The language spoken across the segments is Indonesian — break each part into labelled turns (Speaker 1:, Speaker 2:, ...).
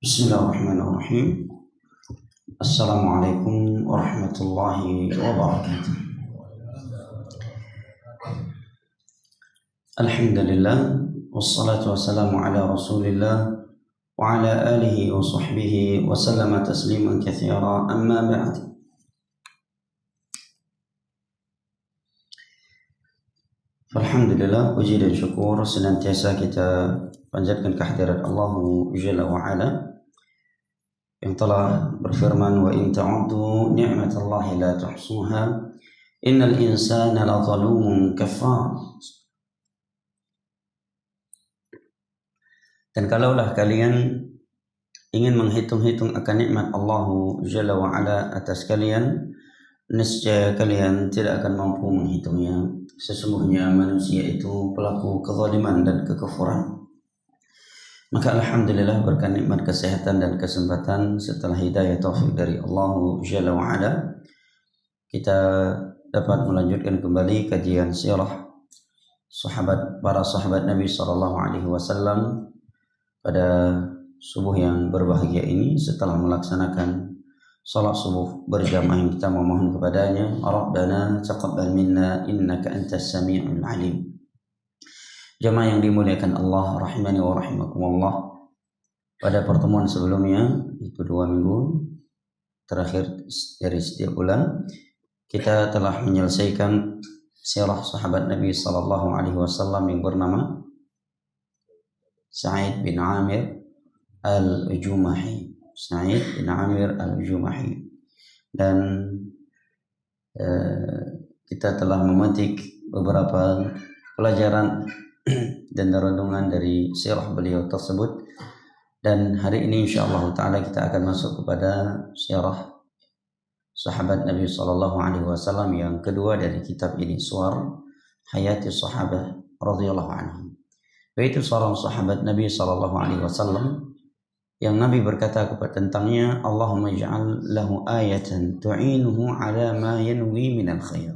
Speaker 1: Bismillahirrahmanirrahim. Assalamualaikum warahmatullahi wabarakatuh. Alhamdulillah, wassalatu wassalamu ala rasulillah wa ala alihi wa sahbihi wa sallama tasliman katsira, amma ba'd. Alhamdulillah, puji dan syukur senantiasa kita panjatkan kehadirat Allah Jalla wa Ala yang telah berfirman, wa in ta'uddu ni'matallahi la tuhsuha innal insana la zalumun kafar. Dan kalaulah kalian ingin menghitung-hitung akan nikmat Allah Jalla wa Ala atas kalian, niscaya kalian tidak akan mampu menghitungnya. Sesungguhnya manusia itu pelaku kezaliman dan kekufuran. Maka alhamdulillah berkat nikmat kesehatan dan kesempatan setelah hidayah taufik dari Allah Jalla wa Ala, kita dapat melanjutkan kembali kajian sirah para sahabat Nabi sallallahu alaihi wasallam pada subuh yang berbahagia ini. Setelah melaksanakan salat subuh berjamaah, kita memohon kepadanya, Rabbana taqabbal minna innaka antas sami'ul alim. Jamaah yang dimuliakan Allah rahimani wa rahimakumullah, pada pertemuan sebelumnya, itu 2 minggu terakhir dari setiap bulan, kita telah menyelesaikan sirah sahabat Nabi sallallahu alaihi wasallam yang bernama Sa'id bin Amir al-Jumahi. Sa'id bin Amir al-Jumahi. Dan kita telah memetik beberapa pelajaran dan renungan dari sirah beliau tersebut. Dan hari ini insyaallah ta'ala kita akan masuk kepada sirah sahabat Nabi sallallahu alaihi wasallam yang kedua dari kitab ini, Suwar Hayati Sahabah radhiyallahu anhum. Yaitu seorang sahabat Nabi sallallahu alaihi wasallam yang Nabi berkata kepada tentangnya, Allahumma ij'al lahu ayatan tu'inuhu ala ma yanwi minal khair.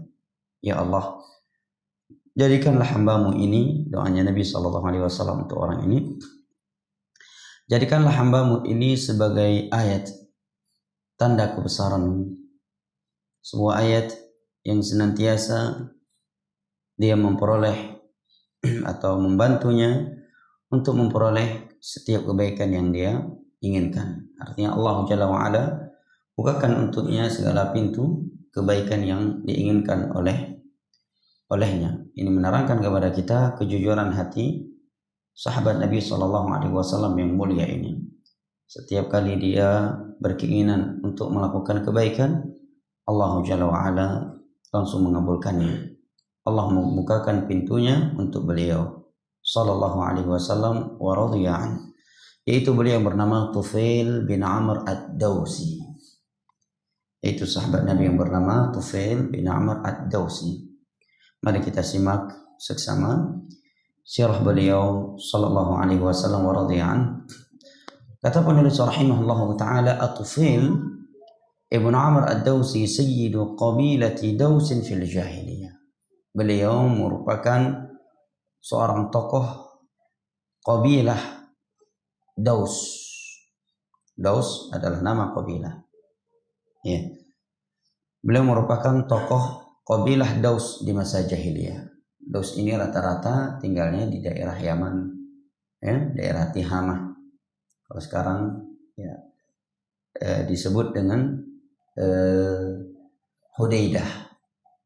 Speaker 1: Ya Allah, jadikanlah hambamu ini, doanya Nabi SAW untuk orang ini, jadikanlah hambamu ini sebagai ayat, tanda kebesaran, sebuah ayat yang senantiasa dia memperoleh atau membantunya untuk memperoleh setiap kebaikan yang dia inginkan. Artinya Allah Jalla wa Ala bukakan untuknya segala pintu kebaikan yang diinginkan olehnya. Ini menerangkan kepada kita kejujuran hati sahabat Nabi SAW yang mulia ini. Setiap kali dia berkeinginan untuk melakukan kebaikan, Allah Jalla wa Ala langsung mengabulkannya. Allah membukakan pintunya untuk beliau sallallahu alaihi wasallam wa radhiya'an, yaitu beliau yang bernama Tufail bin Amr ad-Dawsi. Yaitu sahabat Nabi yang bernama Tufail bin Amr ad-Dawsi. Mari kita simak seksama sirah beliau sallallahu alaihi wasallam wa radhiya'an. Kata penulis rahimahullahu taala, At-Tufail ibn Amr ad-Dawsi sayyidu qabilati Dawsin fil jahiliyah. Beliau merupakan seorang tokoh qabilah Daus. Daus adalah nama qabilah. Ya. Beliau merupakan tokoh qabilah Daus di masa jahiliyah. Daus ini rata-rata tinggalnya di daerah Yaman, ya, daerah Tihamah. Kalau sekarang ya disebut dengan Hudaidah.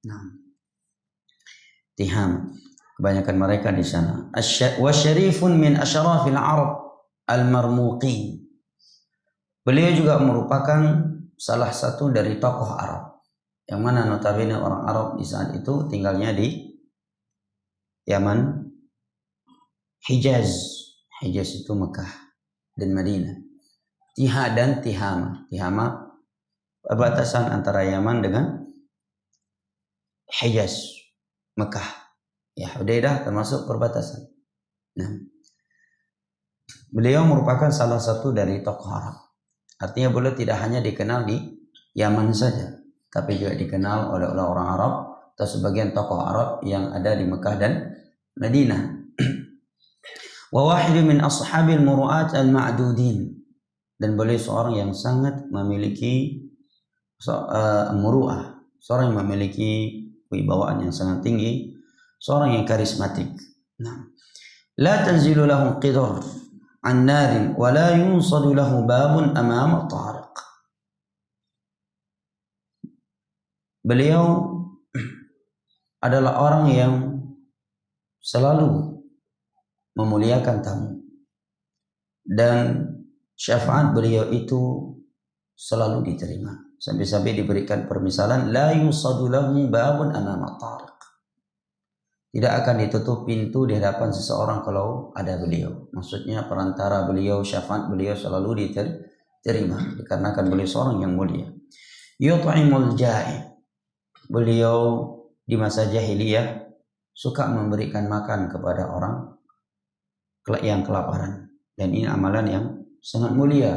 Speaker 1: Nah, Tihamah. Kebanyakan mereka di sana. Wa syarifun min asyrafil Arab al-marmuqin. Beliau juga merupakan salah satu dari tokoh Arab, yang mana notabene orang Arab di saat itu tinggalnya di Yaman, Hijaz. Hijaz itu Mekah dan Madinah. Tiha dan Tihamah. Tihamah perbatasan antara Yaman dengan Hijaz, Mekah. Ya, Hudaidah termasuk perbatasan. Nah, beliau merupakan salah satu dari tokoh Arab. Artinya beliau tidak hanya dikenal di Yaman saja, tapi juga dikenal oleh orang Arab atau sebagian tokoh Arab yang ada di Mekah dan Madinah. wa wahid min ashabil muru'at al-ma'dudin, dan beliau seorang yang sangat memiliki muru'ah, seorang yang memiliki kewibawaan yang sangat tinggi, seorang yang karismatik. Nah, la tanzilu lahu qidar an narin wa la yunsadu lahu babun amama tariq. Beliau adalah orang yang selalu memuliakan tamu, dan syafaat beliau itu selalu diterima. Sampai-sampai diberikan permisalan, la yusadu lahu babun amama tariq. Tidak akan ditutup pintu di hadapan seseorang kalau ada beliau. Maksudnya perantara beliau, syafaat beliau selalu diterima, dikarenakan beliau seorang yang mulia. Yut'imul ja'i. Beliau di masa jahiliyah suka memberikan makan kepada orang yang kelaparan, dan ini amalan yang sangat mulia,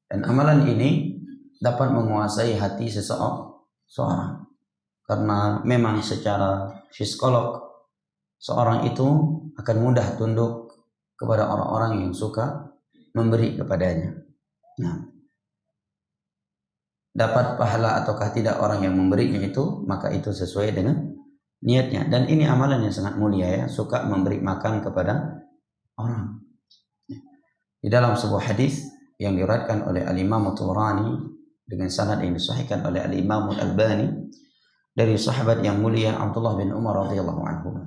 Speaker 1: dan amalan ini dapat menguasai hati seseorang, karena memang secara psikolog seorang itu akan mudah tunduk kepada orang-orang yang suka memberi kepadanya. Nah, dapat pahala ataukah tidak orang yang memberinya itu, maka itu sesuai dengan niatnya, dan ini amalan yang sangat mulia ya, suka memberi makan kepada orang. Di dalam sebuah hadis yang diriwayatkan oleh Al-Imam At-Tabrani dengan sanad yang disahihkan oleh Al-Imam Al-Albani dari sahabat yang mulia Abdullah bin Umar radhiyallahu anhu,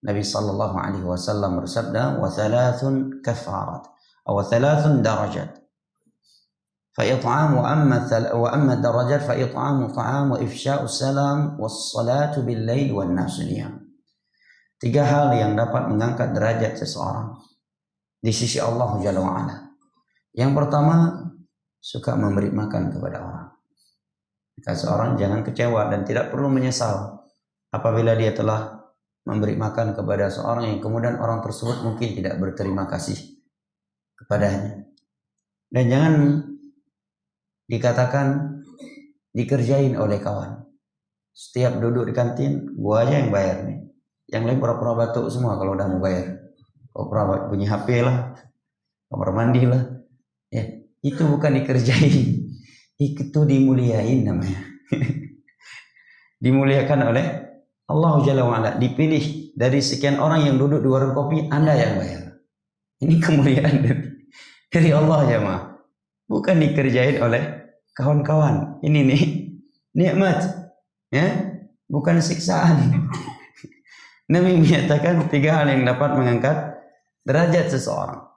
Speaker 1: Nabi sallallahu alaihi wasallam bersabda, wa thalathun kafarat aw thalathun darajat fa it'am wa amma darajat fa it'amu ta'am wa ifsha'u salam was salatu bil lail wan nas niyam. Tiga hal yang dapat mengangkat derajat seseorang di sisi Allah Jalla wa Ala. Yang pertama, suka memberi makan kepada orang. Maka seorang jangan kecewa dan tidak perlu menyesal apabila dia telah memberi makan kepada seorang yang kemudian orang tersebut mungkin tidak berterima kasih kepadanya. Dan jangan dikatakan dikerjain oleh kawan. Setiap duduk di kantin, gua aja yang bayar nih. Yang lain pura-pura batuk semua kalau udah mau bayar. Pura-pura bunyi HP lah, kamar mandi lah. Ya, itu bukan dikerjain. Itu dimuliain namanya. Dimuliakan oleh Allah Jalla wa'ala. Dipilih dari sekian orang yang duduk di warung kopi, Anda yang bayar. Ini kemuliaan dari Allah jemaah. Bukan dikerjain oleh kawan-kawan. Ini nih nikmat, ya, bukan siksaan. Nabi menyatakan tiga hal yang dapat mengangkat derajat seseorang.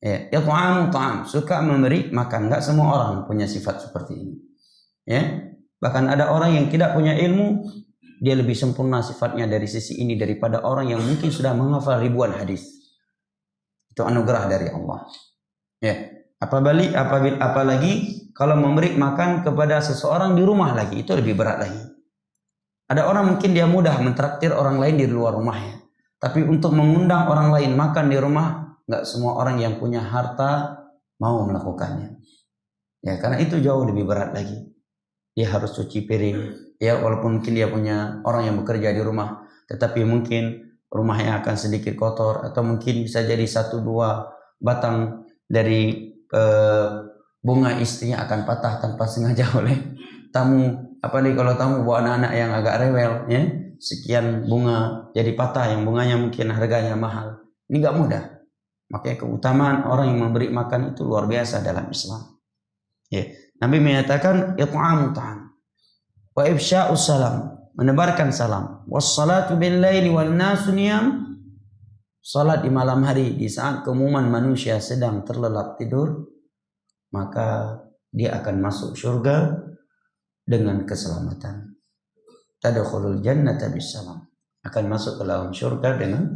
Speaker 1: Ya, ta'am, suka memberi makan. Enggak semua orang punya sifat seperti ini. Ya, bahkan ada orang yang tidak punya ilmu, dia lebih sempurna sifatnya dari sisi ini daripada orang yang mungkin sudah menghafal ribuan hadis. Itu anugerah dari Allah. Ya, apalagi kalau memberi makan kepada seseorang di rumah lagi, itu lebih berat lagi. Ada orang mungkin dia mudah mentraktir orang lain di luar rumahnya, tapi untuk mengundang orang lain makan di rumah, nggak semua orang yang punya harta mau melakukannya. Ya, karena itu jauh lebih berat lagi. Dia harus cuci piring. Ya, walaupun mungkin dia punya orang yang bekerja di rumah, tetapi mungkin rumahnya akan sedikit kotor, atau mungkin bisa jadi 1-2 batang dari bunga istrinya akan patah tanpa sengaja oleh tamu. Apalagi kalau tamu bawa anak-anak yang agak rewel, ya, sekian bunga jadi patah, yang bunganya mungkin harganya mahal. Ini nggak mudah. Makanya keutamaan orang yang memberi makan itu luar biasa dalam Islam. Ya, Nabi menyatakan it'amu ta'am wa ifsha'u salam, menebarkan salam, wassalatu bil laili wan nasu niyam, salat di malam hari di saat keumuman manusia sedang terlelap tidur, maka dia akan masuk surga dengan keselamatan. Tadkhulul jannata bisalam, akan masuk ke dalam surga dengan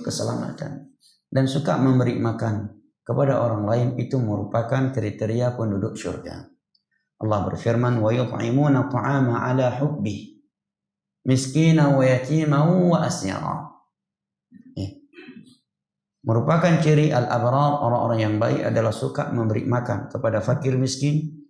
Speaker 1: keselamatan. Dan suka memberi makan kepada orang lain itu merupakan kriteria penduduk surga. Allah berfirman, wa yut'imuna ta'ama ala hubbi miskina wa yatima wa asyara. Merupakan ciri al-abrar, orang-orang yang baik adalah suka memberi makan kepada fakir miskin,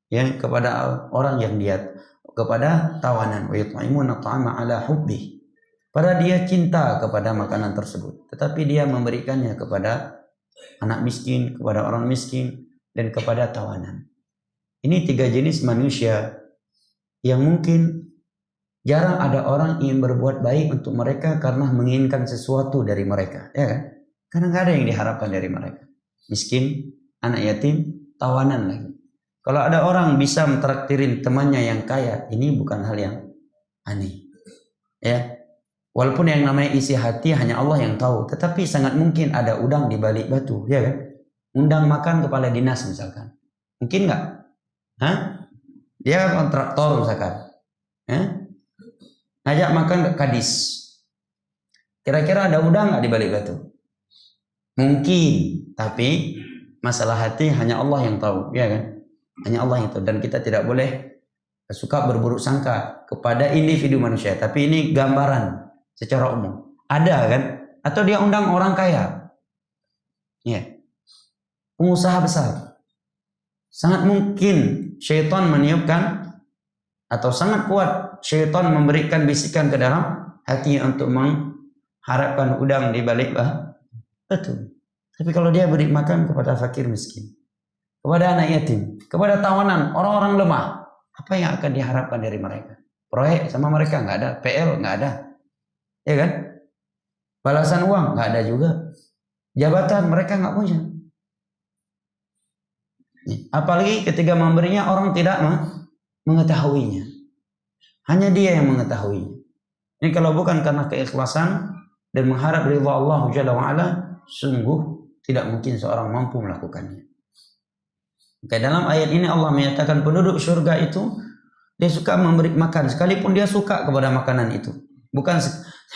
Speaker 1: ya, kepada orang yang dia, kepada tawanan. Wa yut'imuna ta'ama ala hubbi, pada dia cinta kepada makanan tersebut, tetapi dia memberikannya kepada anak miskin, kepada orang miskin, dan kepada tawanan. Ini 3 jenis manusia yang mungkin jarang ada orang ingin berbuat baik untuk mereka karena menginginkan sesuatu dari mereka, ya kan? Karena nggak ada yang diharapkan dari mereka. Miskin, anak yatim, tawanan lagi. Kalau ada orang bisa mentraktirin temannya yang kaya, ini bukan hal yang aneh. Ya, walaupun yang namanya isi hati hanya Allah yang tahu, tetapi sangat mungkin ada udang di balik batu, ya kan? Undang makan kepala dinas misalkan, mungkin nggak? Hah? Dia kontraktor misalkan, ngajak makan ke kadis. Kira-kira ada udang nggak di balik batu? Mungkin, tapi masalah hati hanya Allah yang tahu, ya kan? Hanya Allah yang tahu, dan kita tidak boleh suka berburuk sangka kepada individu manusia. Tapi ini gambaran secara umum. Ada kan? Atau dia undang orang kaya, ya, pengusaha besar. Sangat mungkin syaitan meniupkan, atau sangat kuat syaitan memberikan bisikan ke dalam hatinya untuk mengharapkan udang di balik batu. Tapi kalau dia beri makan kepada fakir miskin, kepada anak yatim, kepada tawanan, orang-orang lemah, apa yang akan diharapkan dari mereka? Proyek sama mereka nggak ada, PL nggak ada, ya kan? Balasan uang nggak ada juga, jabatan mereka nggak punya. Apalagi ketika memberinya orang tidak mengetahuinya, hanya dia yang mengetahuinya. Ini kalau bukan karena keikhlasan dan mengharap ridha Allah Jalla wa Ala, sungguh tidak mungkin seorang mampu melakukannya. Maka dalam ayat ini Allah menyatakan penduduk surga itu dia suka memberi makan, sekalipun dia suka kepada makanan itu, bukan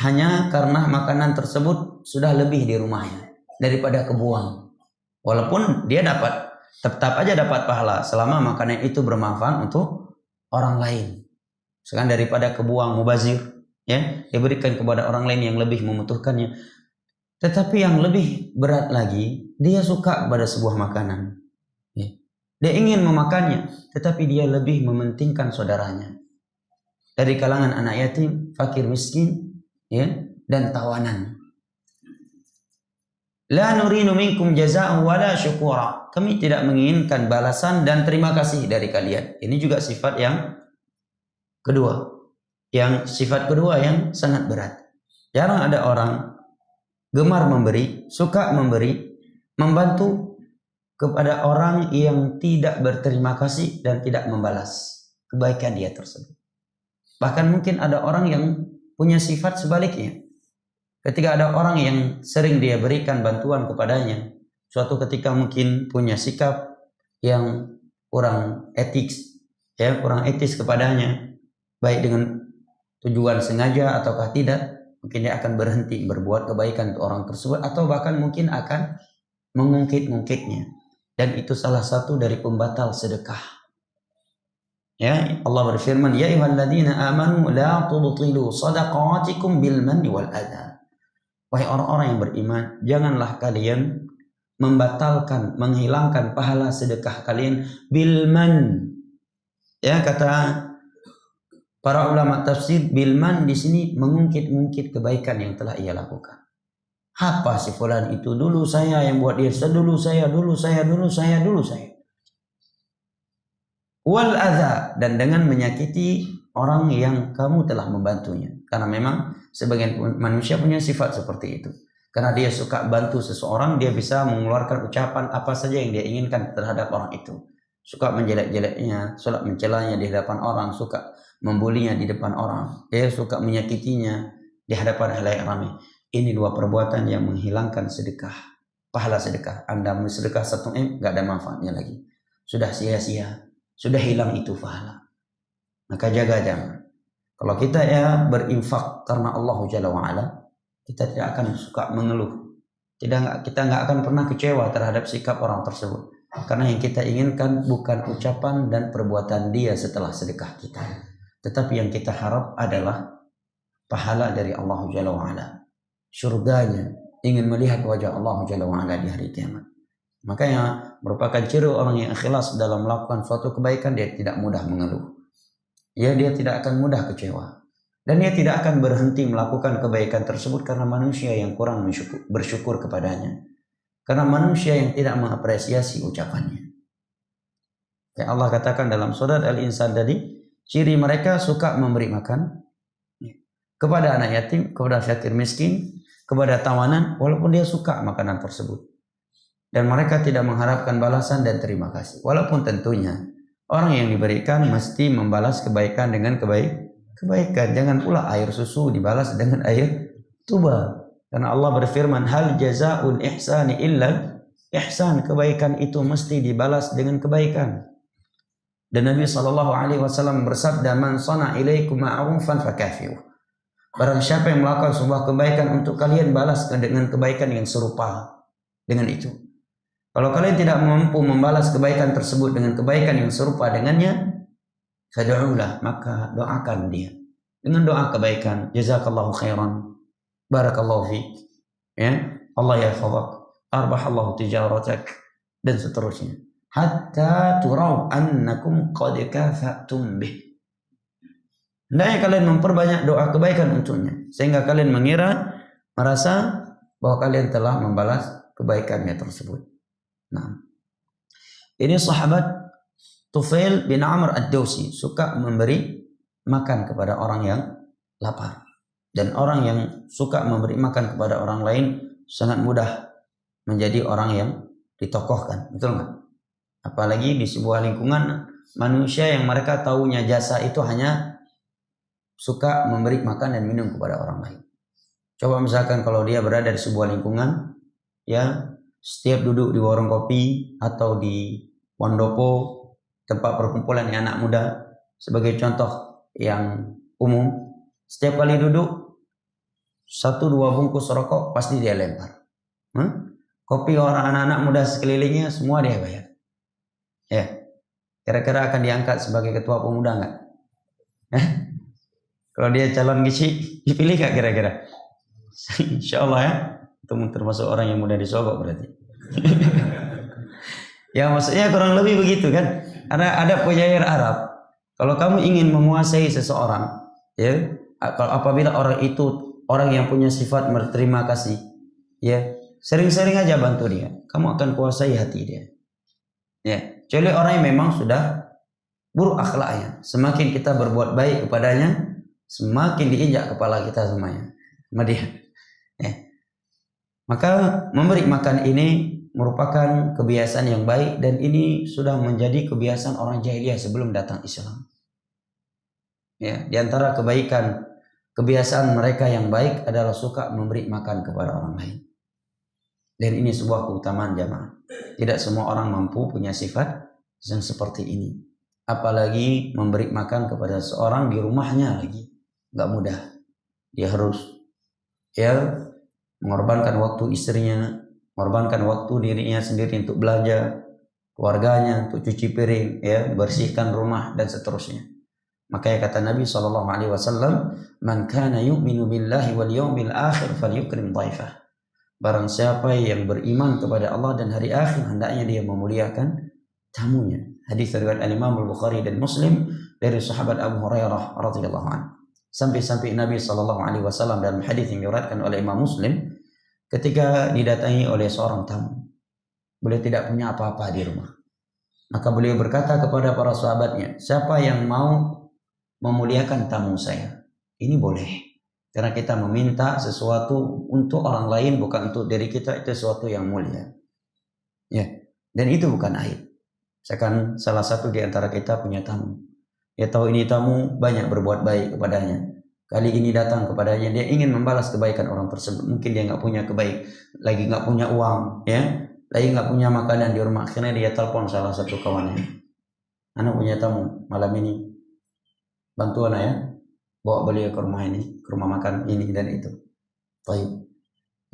Speaker 1: hanya karena makanan tersebut sudah lebih di rumahnya daripada kebuang. Walaupun dia tetap aja dapat pahala selama makanan itu bermanfaat untuk orang lain. Sekarang daripada kebuang mubazir, ya, diberikan kepada orang lain yang lebih membutuhkannya. Tetapi yang lebih berat lagi, dia suka kepada sebuah makanan, ya. Dia ingin memakannya, tetapi dia lebih mementingkan saudaranya. Dari kalangan anak yatim, fakir miskin, ya, dan tawanan. La nurinu minkum jazaa'an wala syukura. Kami tidak menginginkan balasan dan terima kasih dari kalian. Ini juga sifat yang kedua. Sifat kedua yang sangat berat. Jarang ada orang gemar memberi, suka memberi, membantu kepada orang yang tidak berterima kasih dan tidak membalas kebaikan dia tersebut. Bahkan mungkin ada orang yang punya sifat sebaliknya. Ketika ada orang yang sering dia berikan bantuan kepadanya, suatu ketika mungkin punya sikap yang kurang etis, ya, kurang etis kepadanya, baik dengan tujuan sengaja ataukah tidak, mungkin dia akan berhenti berbuat kebaikan untuk orang tersebut, atau bahkan mungkin akan mengungkit-ungkitnya. Dan itu salah satu dari pembatal sedekah. Ya, Allah berfirman, ya ayyuhalladzina amanu la tubtilu shadaqatikum bil manni wal adha. Wahai orang-orang yang beriman, janganlah kalian membatalkan, menghilangkan pahala sedekah kalian bil man. Ya, kata para ulama tafsir, bil man di sini mengungkit-ungkit kebaikan yang telah ia lakukan. Apa si fulan itu, dulu saya yang buat dia, dulu saya. Wal adha, dan dengan menyakiti orang yang kamu telah membantunya. Karena memang sebagian manusia punya sifat seperti itu. Karena dia suka bantu seseorang, dia bisa mengeluarkan ucapan apa saja yang dia inginkan terhadap orang itu. Suka menjelek-jeleknya, suka mencelanya di hadapan orang, suka membulinya di depan orang. Dia suka menyakitinya di hadapan halayak ramai. Ini dua perbuatan yang menghilangkan sedekah, pahala sedekah. Anda bersedekah 1 M, gak ada manfaatnya lagi. Sudah sia-sia, sudah hilang itu pahala. Maka jaga jangan. Kalau kita ya berinfak karena Allah Jalla wa'ala, kita tidak akan suka mengeluh. Kita nggak akan pernah kecewa terhadap sikap orang tersebut. Karena yang kita inginkan bukan ucapan dan perbuatan dia setelah sedekah kita. Tetapi yang kita harap adalah pahala dari Allah Jalla wa'ala. Surganya, ingin melihat wajah Allah Jalla wa'ala di hari kiamat. Makanya merupakan ciri orang yang ikhlas dalam melakukan suatu kebaikan, dia tidak mudah mengeluh. Ya, dia tidak akan mudah kecewa. Dan dia tidak akan berhenti melakukan kebaikan tersebut karena manusia yang kurang bersyukur kepadanya. Karena manusia yang tidak mengapresiasi ucapannya. Kayak Allah katakan dalam surat Al-Insan tadi, ciri mereka suka memberi makan kepada anak yatim, kepada fakir miskin, kepada tawanan, walaupun dia suka makanan tersebut. Dan mereka tidak mengharapkan balasan dan terima kasih. Walaupun tentunya orang yang diberikan mesti membalas kebaikan dengan kebaikan. Jangan pula air susu dibalas dengan air tuba. Karena Allah berfirman, hal jazaa'ul ihsani illa ihsan. Kebaikan itu mesti dibalas dengan kebaikan. Dan Nabi SAW bersabda, man sana ilaikum ma'rufan fakafi'u. Barang siapa yang melakukan sebuah kebaikan untuk kalian, balas dengan kebaikan yang serupa dengan itu. Kalau kalian tidak mampu membalas kebaikan tersebut dengan kebaikan yang serupa dengannya, fad'ulah, maka doakan dia dengan doa kebaikan. Jazakallahu khairan, barakallahu fiik, ya, Allah yahfazak, arbahallahu tijaratak, dan seterusnya. Hatta turau annakum qad kafatum bih. Hendaknya kalian memperbanyak doa kebaikan untuknya, sehingga kalian merasa bahwa kalian telah membalas kebaikannya tersebut. Nah, ini sahabat Tufail bin Amr ad-Dawsi suka memberi makan kepada orang yang lapar. Dan orang yang suka memberi makan kepada orang lain sangat mudah menjadi orang yang ditokohkan, betul nggak? Apalagi di sebuah lingkungan manusia yang mereka tahunya jasa itu hanya suka memberi makan dan minum kepada orang lain. Coba misalkan kalau dia berada di sebuah lingkungan, ya, setiap duduk di warung kopi atau di pondopo, tempat perkumpulan anak muda, sebagai contoh yang umum, setiap kali duduk 1-2 bungkus rokok pasti dia lempar. Kopi orang anak-anak muda sekelilingnya semua dia bayar. Ya, kira-kira akan diangkat sebagai ketua pemuda nggak? Kalau dia calon gizi, dipilih nggak kira-kira? Insya Allah ya, itu termasuk orang yang mudah disogok berarti. Ya maksudnya kurang lebih begitu kan? Ada penyair Arab, kalau kamu ingin menguasai seseorang, ya, apabila orang itu orang yang punya sifat berterima kasih, ya, sering-sering aja bantu dia, kamu akan kuasai hati dia. Ya, kecuali orang yang memang sudah buruk akhlaknya, semakin kita berbuat baik kepadanya, semakin diinjak kepala kita semuanya sama dia. Ya. Maka memberi makan ini merupakan kebiasaan yang baik, dan ini sudah menjadi kebiasaan orang jahiliyah sebelum datang Islam. Ya, di antara kebiasaan mereka yang baik adalah suka memberi makan kepada orang lain. Dan ini sebuah keutamaan jamaah. Tidak semua orang mampu punya sifat yang seperti ini. Apalagi memberi makan kepada seorang di rumahnya lagi. Gak mudah. Dia harus mengorbankan waktu istrinya, mengorbankan waktu dirinya sendiri untuk belanja, keluarganya untuk cuci piring, ya, bersihkan rumah dan seterusnya. Makanya kata Nabi SAW, man kana yu'minu billahi wal yawmil akhir falyukrim dhaifah. Barang siapa yang beriman kepada Allah dan hari akhir, hendaknya dia memuliakan tamunya. Hadis riwayat Imam Al-Bukhari dan Muslim dari sahabat Abu Hurairah radhiyallahu anhu. Sampai-sampai Nabi SAW dalam hadis yang diriwayatkan oleh Imam Muslim, ketika didatangi oleh seorang tamu, beliau tidak punya apa-apa di rumah. Maka beliau berkata kepada para sahabatnya, siapa yang mau memuliakan tamu saya? Ini boleh. Karena kita meminta sesuatu untuk orang lain, bukan untuk diri kita, itu sesuatu yang mulia. Ya, dan itu bukan aib. Misalkan salah satu di antara kita punya tamu. Dia tahu ini tamu banyak berbuat baik kepadanya. Kali ini datang kepadanya, dia ingin membalas kebaikan orang tersebut. Mungkin dia nggak punya lagi nggak punya uang, ya, lagi nggak punya makanan di rumah. Akhirnya dia telepon salah satu kawannya. Anak punya tamu malam ini, bantu anak ya, bawa beliau ke rumah ini, ke rumah makan ini dan itu. Baik.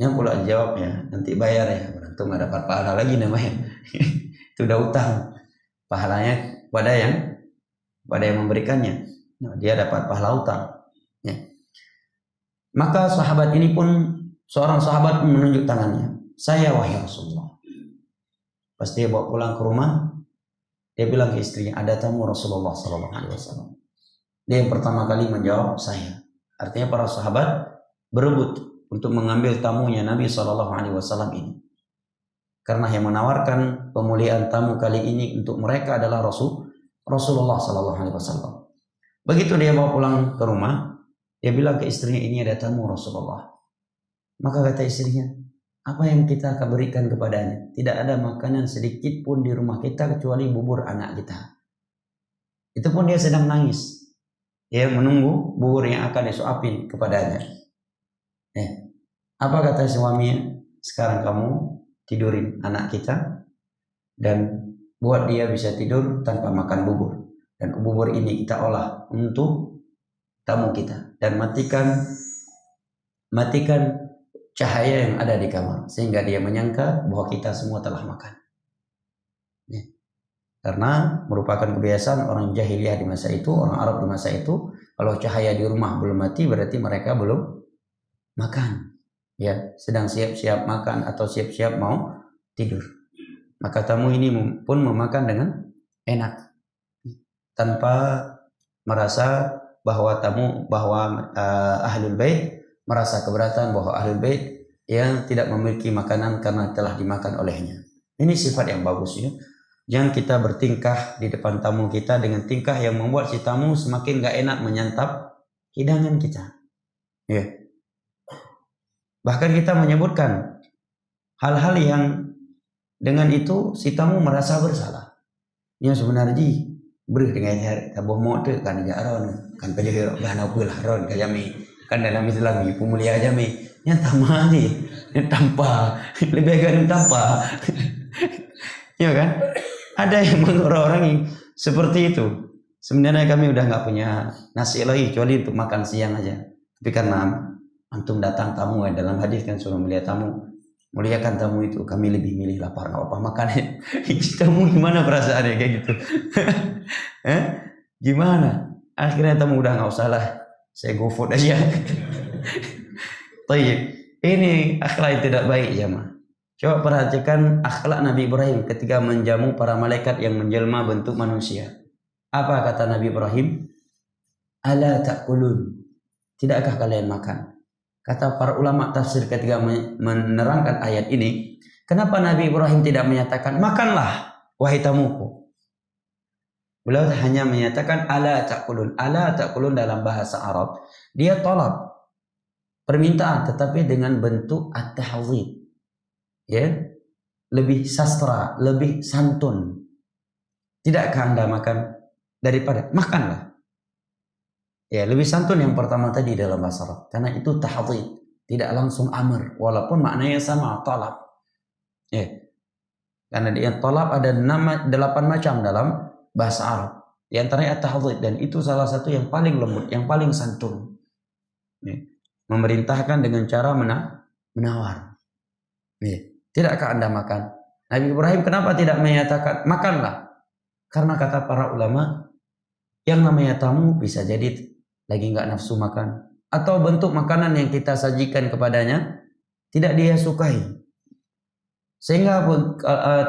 Speaker 1: Yang pula jawab, ya, nanti bayar ya. Beruntung nggak dapat pahala lagi namanya. Itu udah utang. Pahalanya pada yang memberikannya. Nah, dia dapat pahala utang. Ya. Maka sahabat ini pun, seorang sahabat menunjuk tangannya. Saya wahai Rasulullah. Pas dia bawa pulang ke rumah, dia bilang ke istrinya, ada tamu Rasulullah SAW. Dia yang pertama kali menjawab, saya. Artinya para sahabat berebut untuk mengambil tamunya Nabi SAW ini. Karena yang menawarkan pemulihan tamu kali ini untuk mereka adalah Rasulullah Sallallahu Alaihi Wasallam. Begitu dia bawa pulang ke rumah, dia bilang ke istrinya, ini ada tamu Rasulullah. Maka kata istrinya, apa yang kita akan berikan kepadanya? Tidak ada makanan sedikit pun di rumah kita kecuali bubur anak kita. Itu pun dia sedang nangis. Dia menunggu bubur yang akan disuapin kepadanya. Apa kata suaminya? Sekarang kamu tidurin anak kita dan buat dia bisa tidur tanpa makan bubur. Dan bubur ini kita olah untuk tamu kita. Dan matikan cahaya yang ada di kamar. Sehingga dia menyangka bahwa kita semua telah makan. Karena merupakan kebiasaan orang jahiliyah di masa itu, orang Arab di masa itu. Kalau cahaya di rumah belum mati berarti mereka belum makan. Ya, sedang siap-siap makan atau siap-siap mau tidur. Maka tamu ini pun memakan dengan enak tanpa merasa bahwa ahlul bait merasa keberatan bahwa ahlul bait yang tidak memiliki makanan karena telah dimakan olehnya. Ini sifat yang bagus ya. Jangan kita bertingkah di depan tamu kita dengan tingkah yang membuat si tamu semakin gak enak menyantap hidangan kita. Ya. Bahkan kita menyebutkan hal-hal yang dengan itu si tamu merasa bersalah. Yang sebenarnya beri dengan hari tabuh motor kan jaron kan pelihara bahana pula ron kayami kan dalam Islam ibu mulia jami yang tamani yang tanpa lebih kan tanpa ya kan ada yang orang yang seperti itu. Sebenarnya kami udah nggak punya nasi lagi kecuali untuk makan siang aja, tapi karena antum datang tamu dalam hadis kan suruh melihat tamu, muliakan tamu itu, kami lebih milih lapar nggak apa makan. Tamu gimana perasaannya kayak gitu? Gimana? Akhirnya tamu udah nggak usah lah, saya go food aja. Tayyib. Ini akhlak yang tidak baik jemaah. Coba perhatikan akhlak Nabi Ibrahim ketika menjamu para malaikat yang menjelma bentuk manusia. Apa kata Nabi Ibrahim? Ala ta'kulun. Tidakkah kalian makan? Kata para ulama tafsir ketika menerangkan ayat ini, kenapa Nabi Ibrahim tidak menyatakan makanlah wahai tamuku? Beliau hanya menyatakan ala ta'kulun. Ala ta'kulun dalam bahasa Arab dia tolak permintaan tetapi dengan bentuk at-tahzib. Ya, lebih sastra, lebih santun. Tidakkah Anda makan? Daripada makanlah. Ya, lebih santun yang pertama tadi dalam bahasa Arab. Karena itu tahzib, tidak langsung amr, walaupun maknanya sama, talab. Ya. Karena dia talab ada 8 macam dalam bahasa Arab. Di antaranya tahzib, dan itu salah satu yang paling lembut, yang paling santun. Ya. Memerintahkan dengan cara menawar. Ya. Tidakkah Anda makan? Nabi Ibrahim kenapa tidak menyatakan makanlah? Karena kata para ulama, yang namanya tamu bisa jadi lagi nggak nafsu makan, atau bentuk makanan yang kita sajikan kepadanya tidak dia sukai, sehingga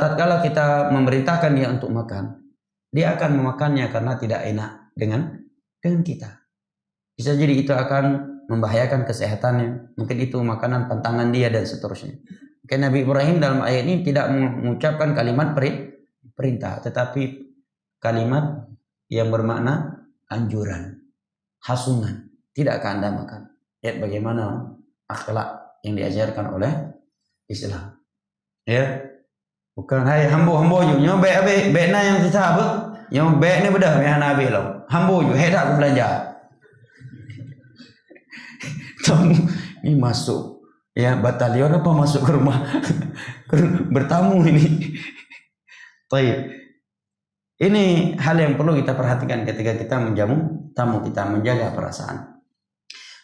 Speaker 1: tatkala kita memerintahkan dia untuk makan, dia akan memakannya karena tidak enak dengan kita. Bisa jadi itu akan membahayakan kesehatannya, mungkin itu makanan pantangan dia dan seterusnya. Karena Nabi Ibrahim dalam ayat ini tidak mengucapkan kalimat perintah, tetapi kalimat yang bermakna anjuran, hasungan. Tidakkah Anda makan? Lihat bagaimana akhlak yang diajarkan oleh Islam. Ya, bukan hai hambo ju nyo be na yang kita apa? Nyo be ni bedah me nabi lo. Hambo ju hedak aku belanja. Tamu ini masuk ya batalion apa masuk ke rumah bertamu ini. Baik. Ini hal yang perlu kita perhatikan ketika kita menjamu tamu kita, menjaga perasaan.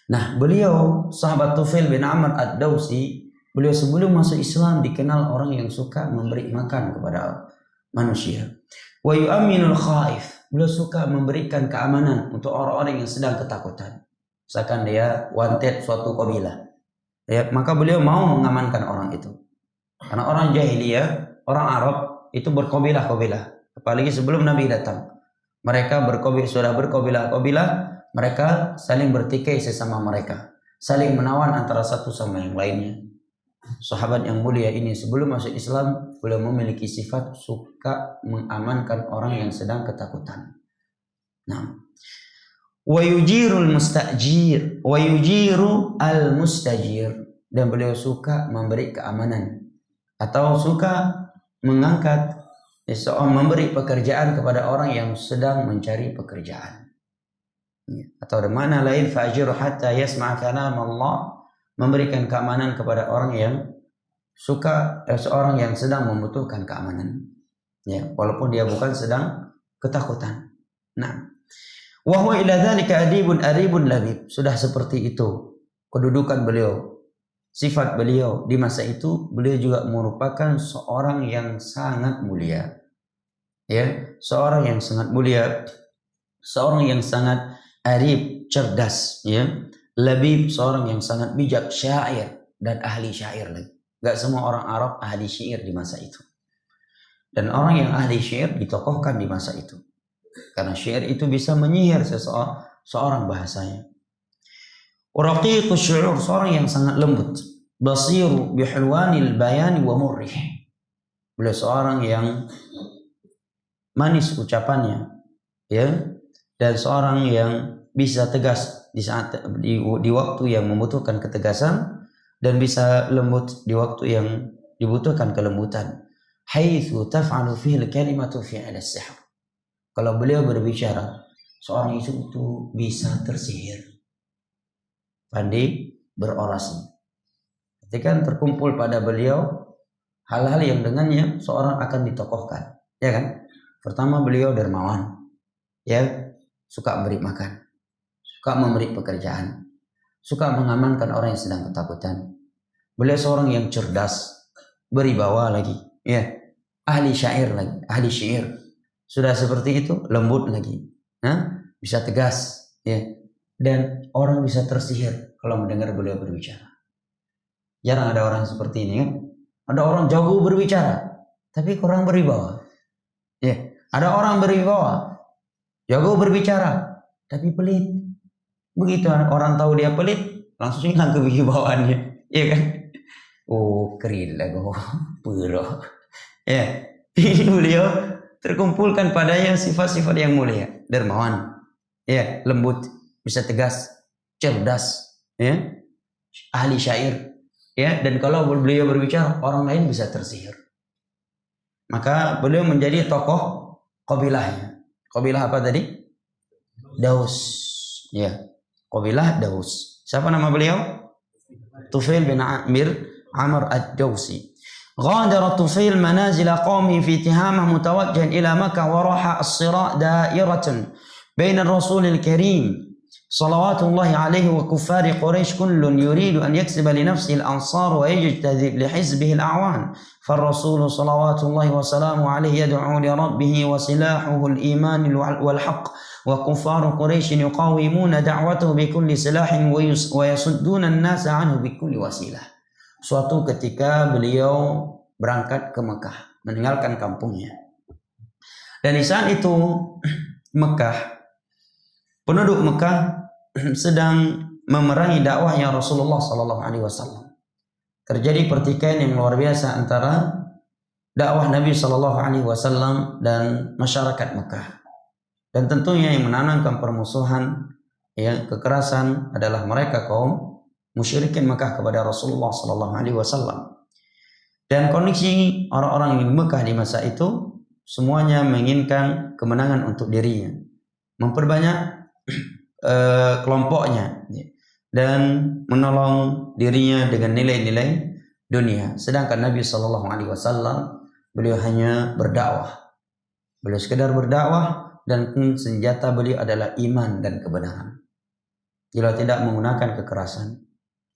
Speaker 1: Nah, beliau sahabat Tufail bin Amr ad-Dawsi, beliau sebelum masuk Islam dikenal orang yang suka memberi makan kepada manusia. Wa yu'minul khaif, beliau suka memberikan keamanan untuk orang-orang yang sedang ketakutan. Misalkan dia wanted suatu kabilah, ya, maka beliau mau mengamankan orang itu. Karena orang jahiliyah, orang Arab itu berkabilah-kabilah. Apalagi sebelum Nabi datang, mereka sudah berkabilah-kabilah, mereka saling bertikai sesama mereka, saling menawan antara satu sama yang lainnya. sahabat yang mulia ini sebelum masuk Islam, beliau memiliki sifat suka mengamankan orang yang sedang ketakutan. Nah, wa yujirul mustajir, wa yujiru al mustajir, dan beliau suka memberi keamanan atau suka mengangkat memberi pekerjaan kepada orang yang sedang mencari pekerjaan. Atau di mana lain fajiru hatta yasma' kalam Allah, memberikan keamanan kepada orang yang suka seorang yang sedang membutuhkan keamanan, ya, walaupun dia bukan sedang ketakutan. Nah, wa huwa ila dzalika adibun aribun labib, sudah seperti itu kedudukan beliau, sifat beliau di masa itu. Beliau juga merupakan seorang yang sangat mulia, ya, seorang yang sangat mulia, seorang yang sangat arif, cerdas, ya, labib, seorang yang sangat bijak, syair dan ahli syair lagi. Gak semua orang Arab ahli syair di masa itu. Dan orang yang ahli syair ditokohkan di masa itu, karena syair itu bisa menyihir seorang bahasanya. Raqiqus syu'ur, seorang yang sangat lembut. Basiru bihulwanil bayani wa murrih, beliau seorang yang manis ucapannya, ya, dan seorang yang bisa tegas di saat di waktu yang membutuhkan ketegasan, dan bisa lembut di waktu yang dibutuhkan kelembutan. Haitsu taf'alu fihi al-kalimatu fi'al as-sihr, kalau beliau berbicara, seorang itu bisa tersihir, pandai berorasi. Ketika terkumpul pada beliau hal-hal yang dengannya seorang akan ditokohkan, ya kan? Pertama, beliau dermawan, ya, suka memberi makan, suka memberi pekerjaan, suka mengamankan orang yang sedang ketakutan. Beliau seorang yang cerdas, beribawa lagi, ya, ahli syair lagi, ahli syair. Sudah seperti itu, lembut lagi, bisa tegas, ya, dan orang bisa tersihir kalau mendengar beliau berbicara. Jarang ada orang seperti ini, kan? Ada orang jago berbicara, tapi kurang beribawa. Ya, ada orang beribawa, jago berbicara, tapi pelit. Begitu orang tahu dia pelit, langsung hilang kewibawaannya, ya kan? Oh, keren lah, pura. Ya, ini beliau terkumpulkan padanya sifat-sifat yang mulia, dermawan, ya, lembut, bisa tegas, cerdas, ya, ahli syair, ya, dan kalau beliau berbicara orang lain bisa tersihir. Maka beliau menjadi tokoh qabilahnya. Qabilah apa tadi? Daus, ya, qabilah Daus. Siapa nama beliau? Tufail bin Amr ad-Dawsi. غادر طفيل منازل قومه في تهامه متوجها إلى مكة، وراح الصراع دائرة بين الرسول الكريم صلوات الله عليه وكفار قريش، كل يريد أن يكسب لنفسه الأنصار ويجتذب لحزبه الأعوان، فالرسول صلوات الله وسلامه عليه يدعو لربه وسلاحه الإيمان والحق، وكفار قريش يقاومون دعوته بكل سلاح ويصدون الناس عنه بكل وسيلة. Suatu ketika beliau berangkat ke Mekah, meninggalkan kampungnya. Dan di saat itu Mekah, penduduk Mekah sedang memerangi dakwahnya Rasulullah SAW. Terjadi pertikaian yang luar biasa antara dakwah Nabi SAW dan masyarakat Mekah. Dan tentunya yang menanamkan permusuhan, ya, kekerasan adalah mereka kaum musyrikin Mekah kepada Rasulullah SAW. Dan kondisi orang-orang di Mekah di masa itu semuanya menginginkan kemenangan untuk dirinya, memperbanyak kelompoknya, dan menolong dirinya dengan nilai-nilai dunia. Sedangkan Nabi SAW, beliau hanya berdakwah, beliau sekedar berdakwah, dan senjata beliau adalah iman dan kebenaran. Beliau tidak menggunakan kekerasan,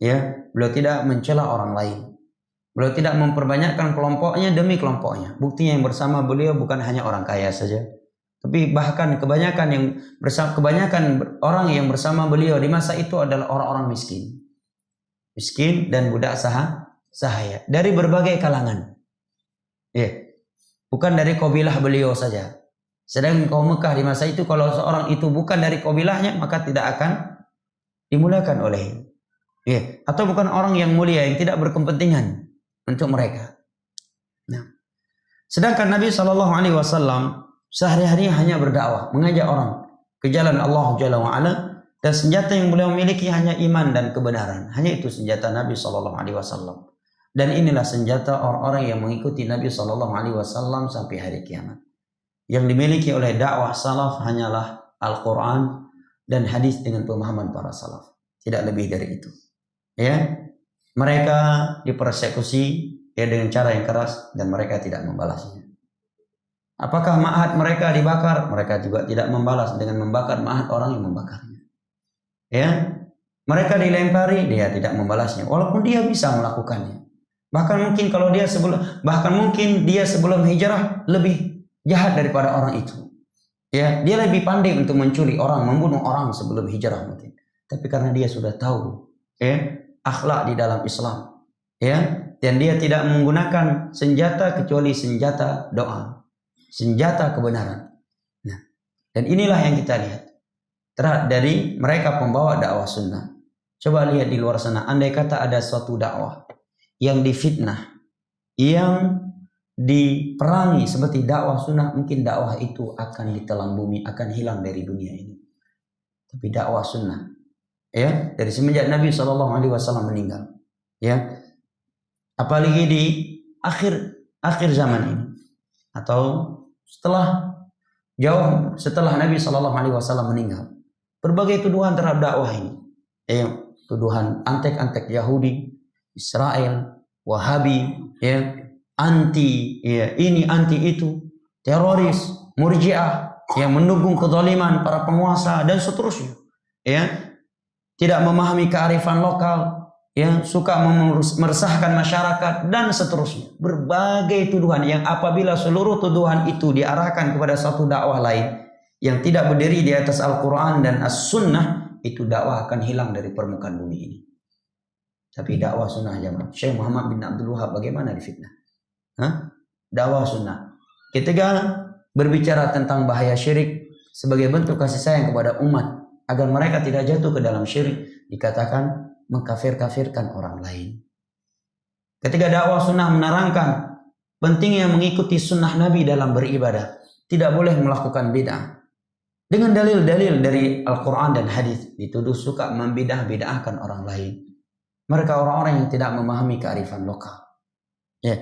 Speaker 1: ya, beliau tidak mencela orang lain, beliau tidak memperbanyakkan kelompoknya demi kelompoknya. Buktinya yang bersama beliau bukan hanya orang kaya saja, tapi bahkan kebanyakan orang yang bersama beliau di masa itu adalah orang-orang miskin dan budak sahaya dari berbagai kalangan, ya, bukan dari kabilah beliau saja. Sedangkan kaum Mekah di masa itu, kalau seorang itu bukan dari kabilahnya, maka tidak akan dimuliakan oleh, ya, atau bukan orang yang mulia, yang tidak berkepentingan, untuk mereka. Nah, sedangkan Nabi Shallallahu Alaihi Wasallam sehari-hari hanya berdakwah, mengajak orang ke jalan Allah Jalla wa Ala, dan senjata yang beliau miliki hanya iman dan kebenaran. Hanya itu senjata Nabi Shallallahu Alaihi Wasallam. Dan inilah senjata orang-orang yang mengikuti Nabi Shallallahu Alaihi Wasallam sampai hari kiamat. Yang dimiliki oleh dakwah salaf hanyalah Al-Quran dan hadis dengan pemahaman para salaf. Tidak lebih dari itu. Ya, mereka dipersekusi ya dengan cara yang keras dan mereka tidak membalasnya. Apakah ma'had mereka dibakar? Mereka juga tidak membalas dengan membakar ma'had orang yang membakarnya. Ya, mereka dilempari, dia tidak membalasnya, walaupun dia bisa melakukannya. Bahkan mungkin dia sebelum hijrah lebih jahat daripada orang itu. Ya, dia lebih pandai untuk menculik orang, membunuh orang sebelum hijrah mungkin. Tapi karena dia sudah tahu, ya, akhlak di dalam Islam, ya, dan dia tidak menggunakan senjata kecuali senjata doa, senjata kebenaran. Nah, dan inilah yang kita lihat dari mereka pembawa dakwah sunnah. Coba lihat di luar sana, andai kata ada suatu dakwah yang difitnah, yang diperangi seperti dakwah sunnah, mungkin dakwah itu akan ditelan bumi, akan hilang dari dunia ini. Tapi dakwah sunnah, ya, dari semenjak Nabi Shallallahu Alaihi Wasallam meninggal, ya, apalagi di akhir zaman ini, atau jauh setelah Nabi Shallallahu Alaihi Wasallam meninggal, berbagai tuduhan terhadap dakwah ini, ya, tuduhan antek-antek Yahudi, Israel, Wahabi, ya, anti, ya, ini anti itu, teroris, murjiah yang mendukung kezaliman para penguasa dan seterusnya, ya, tidak memahami kearifan lokal, ya, suka meresahkan masyarakat dan seterusnya. Berbagai tuduhan yang apabila seluruh tuduhan itu diarahkan kepada satu dakwah lain yang tidak berdiri di atas Al-Quran dan As-Sunnah, itu dakwah akan hilang dari permukaan bumi ini. Tapi dakwah sunnah jamaah, Syekh Muhammad bin Abdul Wahab bagaimana difitnah? Dakwah sunnah ketika berbicara tentang bahaya syirik sebagai bentuk kasih sayang kepada umat agar mereka tidak jatuh ke dalam syirik, dikatakan mengkafir-kafirkan orang lain. Ketika dakwah sunnah menerangkan pentingnya mengikuti sunnah Nabi dalam beribadah, tidak boleh melakukan bid'ah, dengan dalil-dalil dari Al-Quran dan hadis, dituduh suka membidah-bidahkan orang lain. Mereka orang-orang yang tidak memahami kearifan lokal. Ya,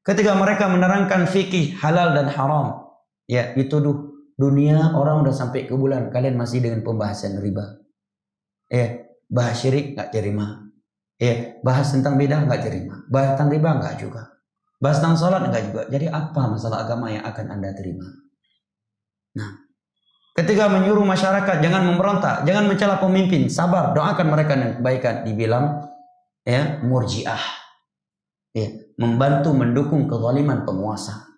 Speaker 1: ketika mereka menerangkan fikih halal dan haram, ya, dituduh dunia orang udah sampai ke bulan, kalian masih dengan pembahasan riba. Ya, bahas syirik nggak terima. Ya, bahas tentang bidah nggak terima. Bahas tentang riba nggak juga. Bahas tentang salat nggak juga. Jadi apa masalah agama yang akan Anda terima? Nah, ketika menyuruh masyarakat jangan memberontak, jangan mencela pemimpin, sabar, doakan mereka dengan kebaikan, dibilang, ya, murjiah, ya, membantu mendukung kezaliman penguasa.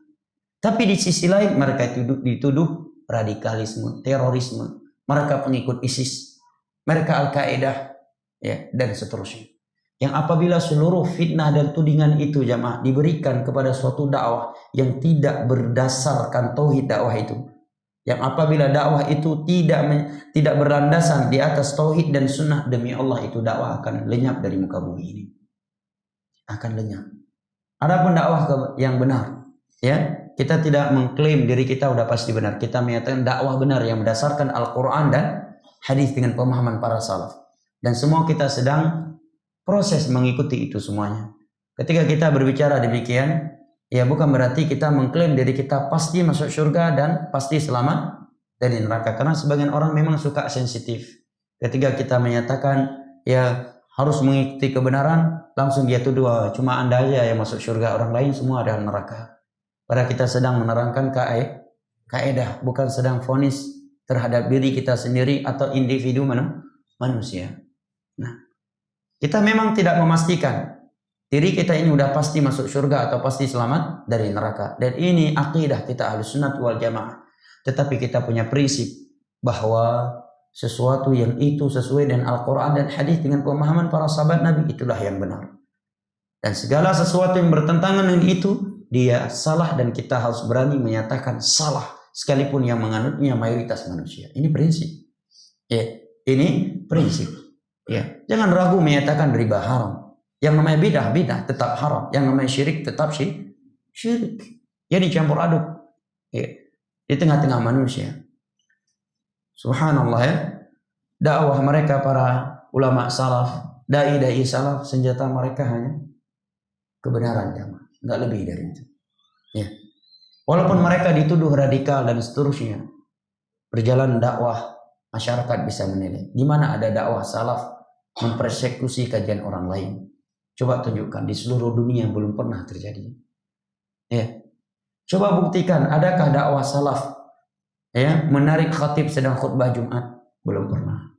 Speaker 1: Tapi di sisi lain mereka dituduh radikalisme, terorisme, mereka pengikut ISIS, mereka Al-Qaeda, ya, dan seterusnya. Yang apabila seluruh fitnah dan tudingan itu jamaah diberikan kepada suatu dakwah yang tidak berdasarkan tauhid dakwah itu, yang apabila dakwah itu tidak berlandasan di atas tauhid dan sunnah, demi Allah itu dakwah akan lenyap dari muka bumi ini, akan lenyap. Adapun dakwah yang benar, ya, kita tidak mengklaim diri kita udah pasti benar. Kita menyatakan dakwah benar yang berdasarkan Al-Quran dan hadis dengan pemahaman para salaf. Dan semua kita sedang proses mengikuti itu semuanya. Ketika kita berbicara demikian, ya, bukan berarti kita mengklaim diri kita pasti masuk surga dan pasti selamat dari neraka. Karena sebagian orang memang suka sensitif. Ketika kita menyatakan, ya, harus mengikuti kebenaran, langsung dia tuduh, cuma Anda aja yang masuk surga, orang lain semua adalah neraka. Padahal kita sedang menerangkan kaidah, bukan sedang vonis terhadap diri kita sendiri atau individu manusia. Nah, kita memang tidak memastikan diri kita ini udah pasti masuk surga atau pasti selamat dari neraka. Dan ini akidah kita Ahlussunnah wal Jamaah. Tetapi kita punya prinsip bahwa sesuatu yang itu sesuai dengan Al-Quran dan hadis dengan pemahaman para sahabat Nabi, itulah yang benar. Dan segala sesuatu yang bertentangan dengan itu, dia salah, dan kita harus berani menyatakan salah sekalipun yang menganutnya mayoritas manusia. Ini prinsip. Ya, ini prinsip. Ya, jangan ragu menyatakan riba haram. Yang namanya bidah tetap haram. Yang namanya syirik tetap syirik. Jadi campur aduk ya, di tengah-tengah manusia. Subhanallah ya. Dakwah mereka para ulama salaf, dai salaf, senjata mereka hanya kebenaran jamaah, enggak lebih dari itu. Ya. Walaupun mereka dituduh radikal dan seterusnya, berjalan dakwah, masyarakat bisa menilai. Di mana ada dakwah salaf mempersekusi kajian orang lain? Coba tunjukkan, di seluruh dunia belum pernah terjadi. Ya. Coba buktikan, adakah dakwah salaf ya menarik khatib sedang khutbah Jumat? Belum pernah.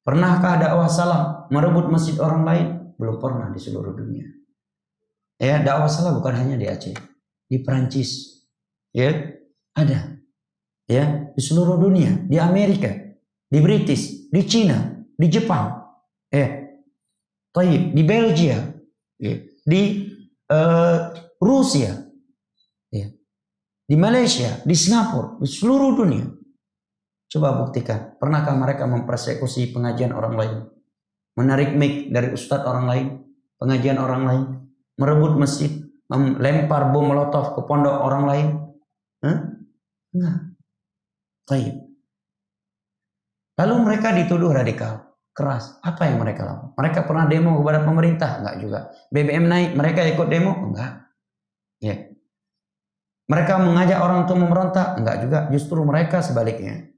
Speaker 1: Pernahkah dakwah salaf merebut masjid orang lain? Belum pernah di seluruh dunia. Ya, dakwah salaf bukan hanya di Aceh, di Perancis, ya ada, ya di seluruh dunia, di Amerika, di British, di Cina, di Jepang, ya, di Belgia, ya, di Rusia, ya, di Malaysia, di Singapura, di seluruh dunia. Coba buktikan, pernahkah mereka mempersekusi pengajian orang lain? Menarik mic dari ustadz orang lain, pengajian orang lain, merebut masjid, melempar bom molotov ke pondok orang lain? Enggak. Baik. Lalu mereka dituduh radikal, keras. Apa yang mereka lakukan? Mereka pernah demo kepada pemerintah? Enggak juga. BBM naik, mereka ikut demo? Enggak. Ya. Mereka mengajak orang untuk memberontak? Enggak juga. Justru mereka sebaliknya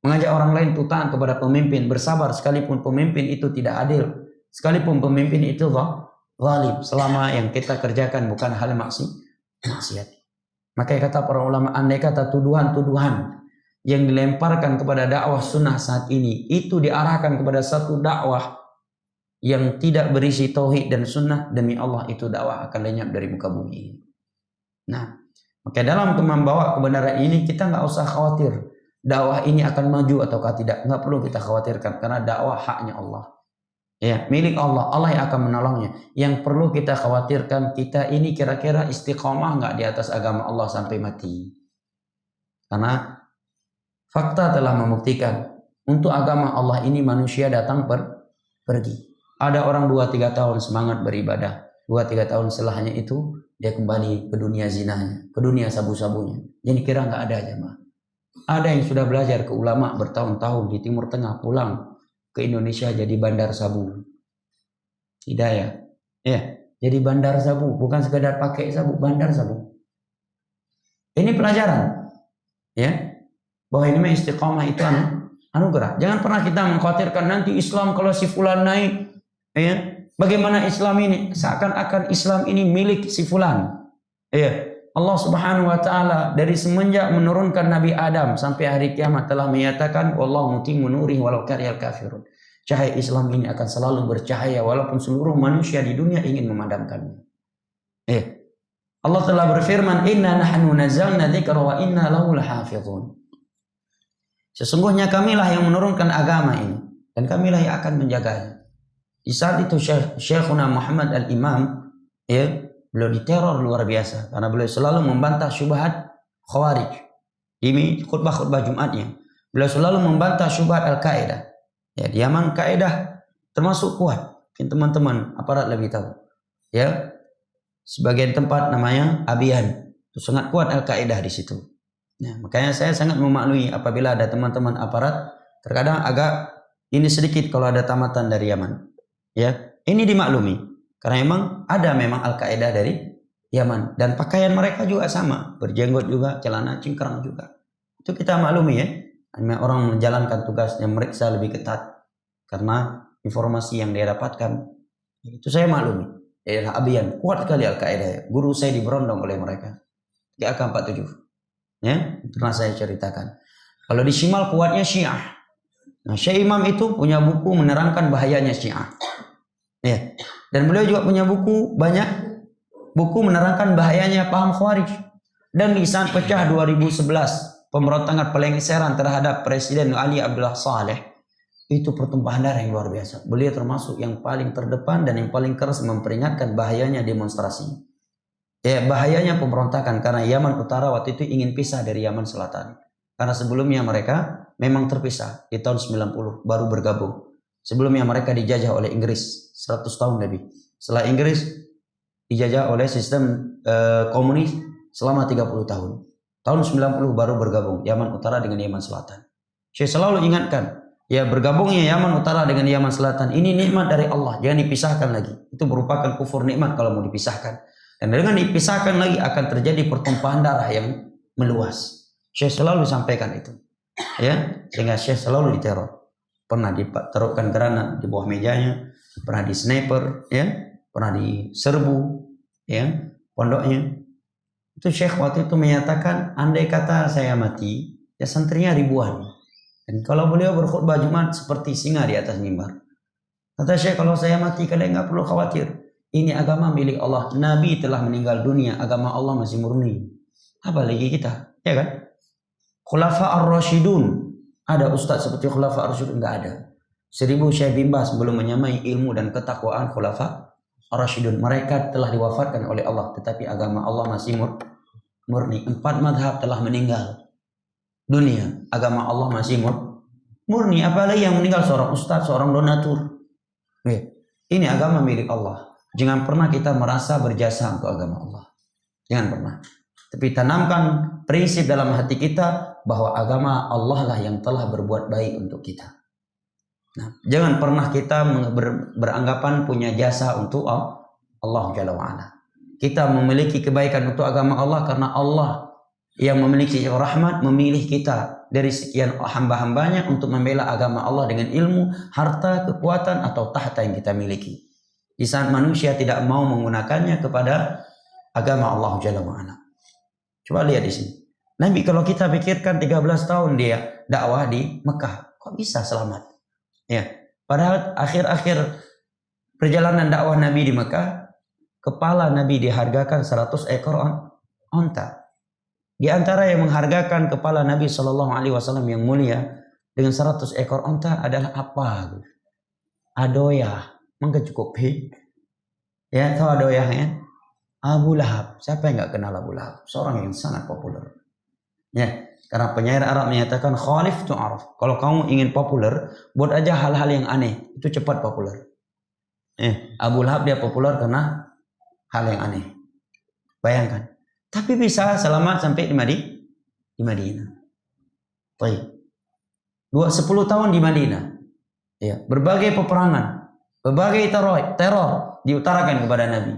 Speaker 1: mengajak orang lain untuk taat kepada pemimpin, bersabar sekalipun pemimpin itu tidak adil, sekalipun pemimpin itu zalim, selama yang kita kerjakan bukan hal maksiat. Maka kata para ulama, andai kata tuduhan-tuduhan yang dilemparkan kepada dakwah sunnah saat ini itu diarahkan kepada satu dakwah yang tidak berisi tauhid dan sunnah, demi Allah itu dakwah akan lenyap dari muka bumi ini. Nah, maka dalam membawa kebenaran ini kita nggak usah khawatir dakwah ini akan maju ataukah tidak, nggak perlu kita khawatirkan karena dakwah haknya Allah. Ya, milik Allah, Allah yang akan menolongnya. Yang perlu kita khawatirkan, kita ini kira-kira istiqomah nggak di atas agama Allah sampai mati. Karena fakta telah membuktikan, untuk agama Allah ini manusia datang pergi. Ada orang 2-3 tahun semangat beribadah, 2-3 tahun setelahnya itu dia kembali ke dunia zinanya, ke dunia sabu-sabunya. Jadi kira nggak ada jemaah. Ada yang sudah belajar ke ulama bertahun-tahun di Timur Tengah, pulang ke Indonesia jadi bandar sabu. Hidayah. Ya, jadi bandar sabu, bukan sekedar pakai sabu, bandar sabu. Ini pelajaran. Ya. Bahwa ini istiqamah itu anugerah. Jangan pernah kita mengkhawatirkan nanti Islam kalau si fulan naik, ya. Bagaimana Islam ini? Seakan-akan Islam ini milik si fulan. Ya. Allah Subhanahu wa taala dari semenjak menurunkan Nabi Adam sampai hari kiamat telah menyatakan wallahu mutimmu nurihi walau karihal kafirun. Cahaya Islam ini akan selalu bercahaya walaupun seluruh manusia di dunia ingin memadamkannya. Allah telah berfirman, inna nahnu nazzalna dzikra wa inna lahu lahafizun. Sesungguhnya kamilah yang menurunkan agama ini dan kamilah yang akan menjaganya. Di saat itu Syekhuna Muhammad Al-Imam, ya, beliau diteror luar biasa karena beliau selalu membantah syubhat Khawarij. Di khutbah-khutbah Jumatnya, beliau selalu membantah syubhat Al-Qaeda. Ya, di Yaman Qaeda termasuk kuat. Mungkin teman-teman aparat lebih tahu. Ya, sebagian tempat namanya Abiyan, itu sangat kuat Al-Qaeda di situ. Ya, makanya saya sangat memaklumi apabila ada teman-teman aparat terkadang agak ini sedikit kalau ada tamatan dari Yaman. Ya, ini dimaklumi. Karena memang Al-Qaeda dari Yaman. Dan pakaian mereka juga sama. Berjenggot juga, celana cingkrang juga. Itu kita maklumi ya. Orang menjalankan tugasnya meriksa lebih ketat. Karena informasi yang dia dapatkan. Itu saya maklumi. Daerah Abiyan. Kuat sekali Al-Qaeda. Guru saya diberondong oleh mereka. AK-47. Ya, pernah saya ceritakan. Kalau di Shimal kuatnya Syiah. Nah, Syekh Imam itu punya buku menerangkan bahayanya Syiah. Ya. Dan beliau juga punya banyak buku menerangkan bahayanya paham Khawarij. Dan di saat pecah 2011, pemberontakan pelengseran terhadap Presiden Ali Abdullah Saleh, itu pertumpahan darah yang luar biasa. Beliau termasuk yang paling terdepan dan yang paling keras memperingatkan bahayanya demonstrasi. Ya, bahayanya pemberontakan karena Yaman Utara waktu itu ingin pisah dari Yaman Selatan. Karena sebelumnya mereka memang terpisah di tahun 90 baru bergabung. Sebelumnya mereka dijajah oleh Inggris 100 tahun lebih. Setelah Inggris dijajah oleh sistem komunis selama 30 tahun. Tahun 90 baru bergabung Yaman Utara dengan Yaman Selatan. Syekh selalu ingatkan, ya bergabungnya Yaman Utara dengan Yaman Selatan ini nikmat dari Allah, jangan dipisahkan lagi. Itu merupakan kufur nikmat kalau mau dipisahkan. Dan dengan dipisahkan lagi akan terjadi pertumpahan darah yang meluas. Syekh selalu sampaikan itu. Ya, sehingga Syekh selalu diteror. Pernah ditaruhkan granat di bawah mejanya, pernah di sniper, ya, pernah diserbu, ya, pondoknya. Itu Syekh waktu itu menyatakan, andai kata saya mati, ya santrinya ribuan. Dan kalau beliau berkhutbah Jumat seperti singa di atas mimbar. Kata Syekh, kalau saya mati kalian nggak perlu khawatir. Ini agama milik Allah. Nabi telah meninggal dunia, agama Allah masih murni. Apa lagi kita, ya kan? Khulafa ar-Rasyidun, ada ustaz seperti Khulafa ar-Rasyidun? Enggak ada. 1000 Syekh bin Baz belum menyamai ilmu dan ketakwaan Khulafa ar-Rasyidun. Mereka telah diwafatkan oleh Allah, tetapi agama Allah masih murni. 4 madhab telah meninggal dunia, agama Allah masih murni. Apalagi yang meninggal seorang ustaz, seorang donatur. Ini agama milik Allah. Jangan pernah kita merasa berjasa untuk agama Allah. Jangan pernah. Tapi tanamkan prinsip dalam hati kita bahwa agama Allah lah yang telah berbuat baik untuk kita. Nah, jangan pernah kita beranggapan punya jasa untuk Allah Jalla wa'ala. Kita memiliki kebaikan untuk agama Allah karena Allah yang memiliki rahmat memilih kita dari sekian hamba-hambanya untuk membela agama Allah dengan ilmu, harta, kekuatan atau tahta yang kita miliki. Di saat manusia tidak mau menggunakannya kepada agama Allah Jalla wa'ala. Coba lihat di sini. Nabi kalau kita pikirkan 13 tahun dia dakwah di Mekah, kok bisa selamat? Ya, padahal akhir-akhir perjalanan dakwah Nabi di Mekah, kepala Nabi dihargakan 100 ekor onta. Di antara yang menghargakan kepala Nabi SAW yang mulia dengan 100 ekor onta adalah apa? Adoyah. Maka cukup. Ya, tahu Adoyah ya? Abu Lahab. Siapa yang nggak kenal Abu Lahab? Seorang yang sangat populer. Ya, karena penyair Arab menyatakan khalif tu'araf. Kalau kamu ingin populer, buat aja hal-hal yang aneh, itu cepat populer. Abu Lahab dia populer karena hal yang aneh. Bayangkan. Tapi bisa selamat sampai di Madinah. Baik. 10 tahun di Madinah. Ya, berbagai peperangan, berbagai teror diutarakan kepada Nabi.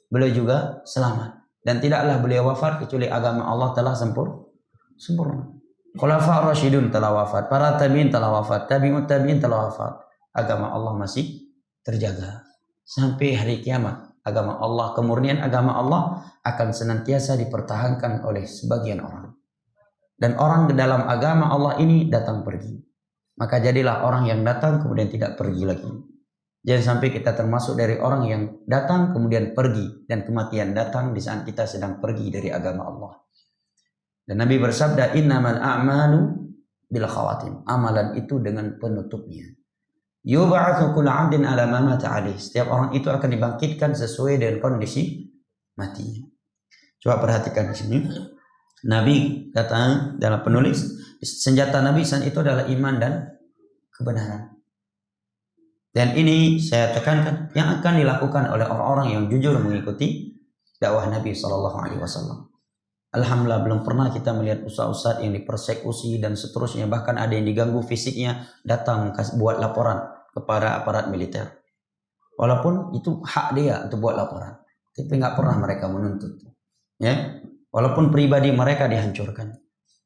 Speaker 1: Beliau juga selamat. Dan tidaklah beliau wafat kecuali agama Allah telah sempurna. Khulafa ar-Rasyidun telah wafat, para tabi'in telah wafat, tabi'ut tabi'in telah wafat. Agama Allah masih terjaga sampai hari kiamat. Agama Allah, kemurnian agama Allah akan senantiasa dipertahankan oleh sebagian orang. Dan orang ke dalam agama Allah ini datang pergi. Maka jadilah orang yang datang kemudian tidak pergi lagi. Jangan sampai kita termasuk dari orang yang datang kemudian pergi dan kematian datang di saat kita sedang pergi dari agama Allah. Dan Nabi bersabda, innamal a'malu bil khawatim. Amalan itu dengan penutupnya. Yub'atsu kullu 'abdin 'ala ma mata 'alaih. Setiap orang itu akan dibangkitkan sesuai dengan kondisi matinya. Coba perhatikan di sini. Nabi kata dalam penulis, senjata Nabi saat itu adalah iman dan kebenaran. Dan ini saya tekankan yang akan dilakukan oleh orang-orang yang jujur mengikuti dakwah Nabi SAW. Alhamdulillah belum pernah kita melihat ustaz-ustaz yang dipersekusi dan seterusnya, bahkan ada yang diganggu fisiknya, datang buat laporan kepada aparat militer. Walaupun itu hak dia untuk buat laporan, tapi nggak pernah mereka menuntut. Ya, walaupun pribadi mereka dihancurkan.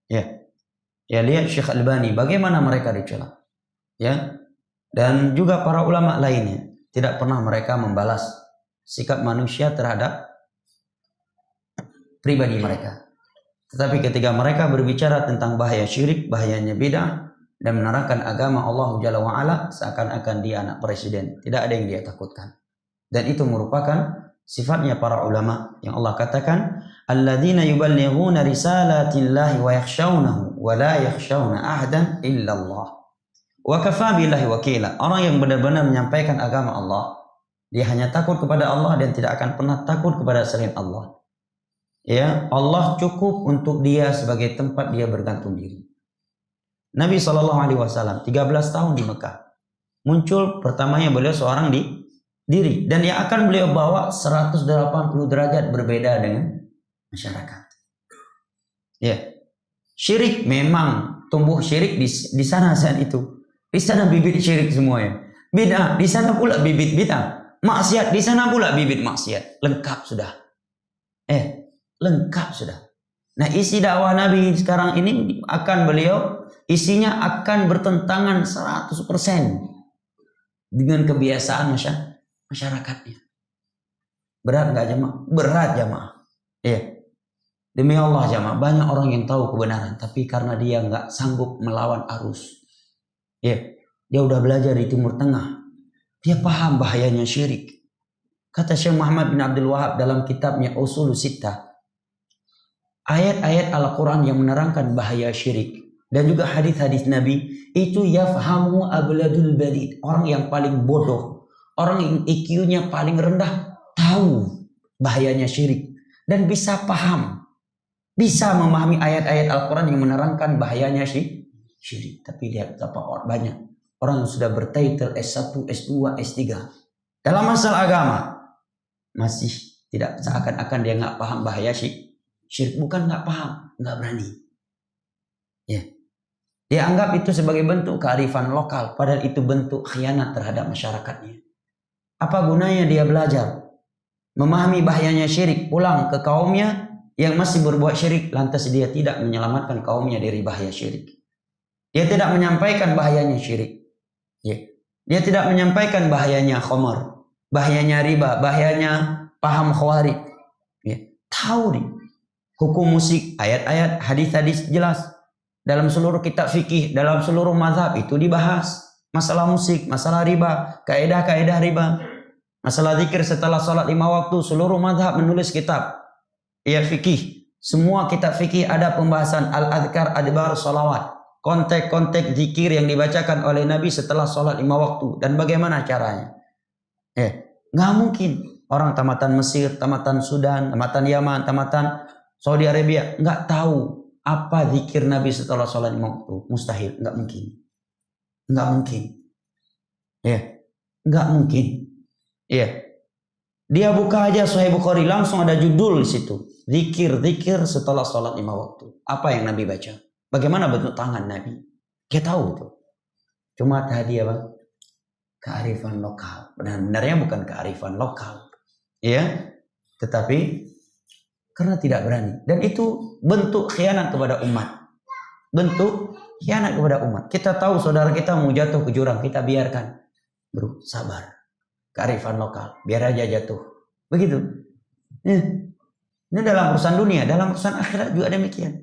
Speaker 1: Ya, lihat Syekh Albani bagaimana mereka dicela. Ya. Dan juga para ulama lainnya tidak pernah mereka membalas sikap manusia terhadap pribadi mereka. Tetapi ketika mereka berbicara tentang bahaya syirik, bahayanya bid'ah dan menerangkan agama Allah Jalla wa'ala, seakan-akan dia anak presiden. Tidak ada yang dia takutkan. Dan itu merupakan sifatnya para ulama yang Allah katakan, alladzina yuballighuna risalatillahi wa yakhshawnahu wa la yakhshawna ahadan illallah. Wa kafa billahi wakila. Orang yang benar-benar menyampaikan agama Allah, dia hanya takut kepada Allah dan tidak akan pernah takut kepada selain Allah. Ya, Allah cukup untuk dia sebagai tempat dia bergantung diri. Nabi SAW 13 tahun di Mekah. Muncul pertamanya beliau seorang di diri. Dan yang akan beliau bawa 180 derajat berbeda dengan masyarakat. Ya, syirik memang tumbuh syirik di sana saat itu. Di sana bibit syirik semuanya. Bid'ah di sana pula bibit bid'ah. Maksiat di sana pula bibit maksiat. Lengkap sudah. Lengkap sudah. Nah, isi dakwah Nabi sekarang ini akan beliau isinya akan bertentangan 100% dengan kebiasaan masyarakatnya. Berat nggak jamaah? Berat jamaah. Demi Allah jamaah, banyak orang yang tahu kebenaran, tapi karena dia nggak sanggup melawan arus. Dia udah belajar di Timur Tengah, dia paham bahayanya syirik. Kata Syekh Muhammad bin Abdul Wahab dalam kitabnya Ushulus Sittah, ayat-ayat Al-Quran yang menerangkan bahaya syirik dan juga hadis-hadis Nabi itu yafhamu abladul balid, orang yang paling bodoh, orang yang IQ-nya paling rendah tahu bahayanya syirik dan bisa paham, bisa memahami ayat-ayat Al-Quran yang menerangkan bahayanya syirik. Tapi lihat betapa banyak orang yang sudah bertitel S1, S2, S3 dalam masalah agama masih tidak, seakan-akan dia nggak paham bahaya syirik. Bukan nggak paham, nggak berani. Dia anggap itu sebagai bentuk kearifan lokal, padahal itu bentuk khianat terhadap masyarakatnya. Apa gunanya dia belajar memahami bahayanya syirik, pulang ke kaumnya yang masih berbuat syirik, lantas dia tidak menyelamatkan kaumnya dari bahaya syirik. Dia tidak menyampaikan bahayanya syirik. Dia tidak menyampaikan bahayanya khamar, bahayanya riba, bahayanya paham khawarij. Tahu nih hukum musik, ayat-ayat, hadis-hadis jelas. Dalam seluruh kitab fikih, dalam seluruh mazhab itu dibahas. Masalah musik, masalah riba, kaedah-kaedah riba. Masalah zikir setelah sholat 5 waktu, seluruh mazhab menulis kitab. Fikih. Semua kitab fikih ada pembahasan al-adhkar adbar sholawat. Konteks-konteks zikir yang dibacakan oleh Nabi setelah sholat 5 waktu. Dan bagaimana caranya. Nggak mungkin. Orang tamatan Mesir, tamatan Sudan, tamatan Yaman, tamatan Saudi Arabia nggak tahu apa zikir Nabi setelah sholat 5 waktu. Mustahil, nggak mungkin. Nggak mungkin. Nggak mungkin. Dia buka aja Sahih Bukhari, langsung ada judul di situ. Zikir setelah sholat 5 waktu. Apa yang Nabi baca? Bagaimana bentuk tangan Nabi? Dia tahu tuh. Cuma tadi apa? Kearifan lokal. Benar-benarnya bukan kearifan lokal. Tetapi karena tidak berani. Dan itu bentuk khianat kepada umat. Bentuk khianat kepada umat. Kita tahu saudara kita mau jatuh ke jurang, kita biarkan. Bro, sabar. Kearifan lokal, biar aja jatuh. Begitu. Ini dalam urusan dunia, dalam urusan akhirat juga demikian.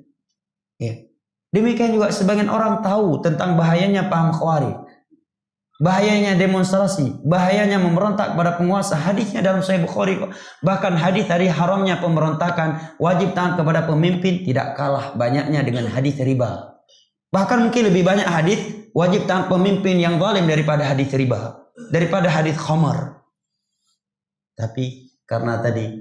Speaker 1: Demikian juga sebagian orang tahu tentang bahayanya paham khawarij. Bahayanya demonstrasi, bahayanya memberontak pada penguasa. Hadisnya dalam Sahih Bukhari. Bahkan hadis dari haramnya pemberontakan, wajib taat kepada pemimpin tidak kalah banyaknya dengan hadis riba. Bahkan mungkin lebih banyak hadis wajib taat pemimpin yang zalim daripada hadis riba, daripada hadis khamar. Tapi karena tadi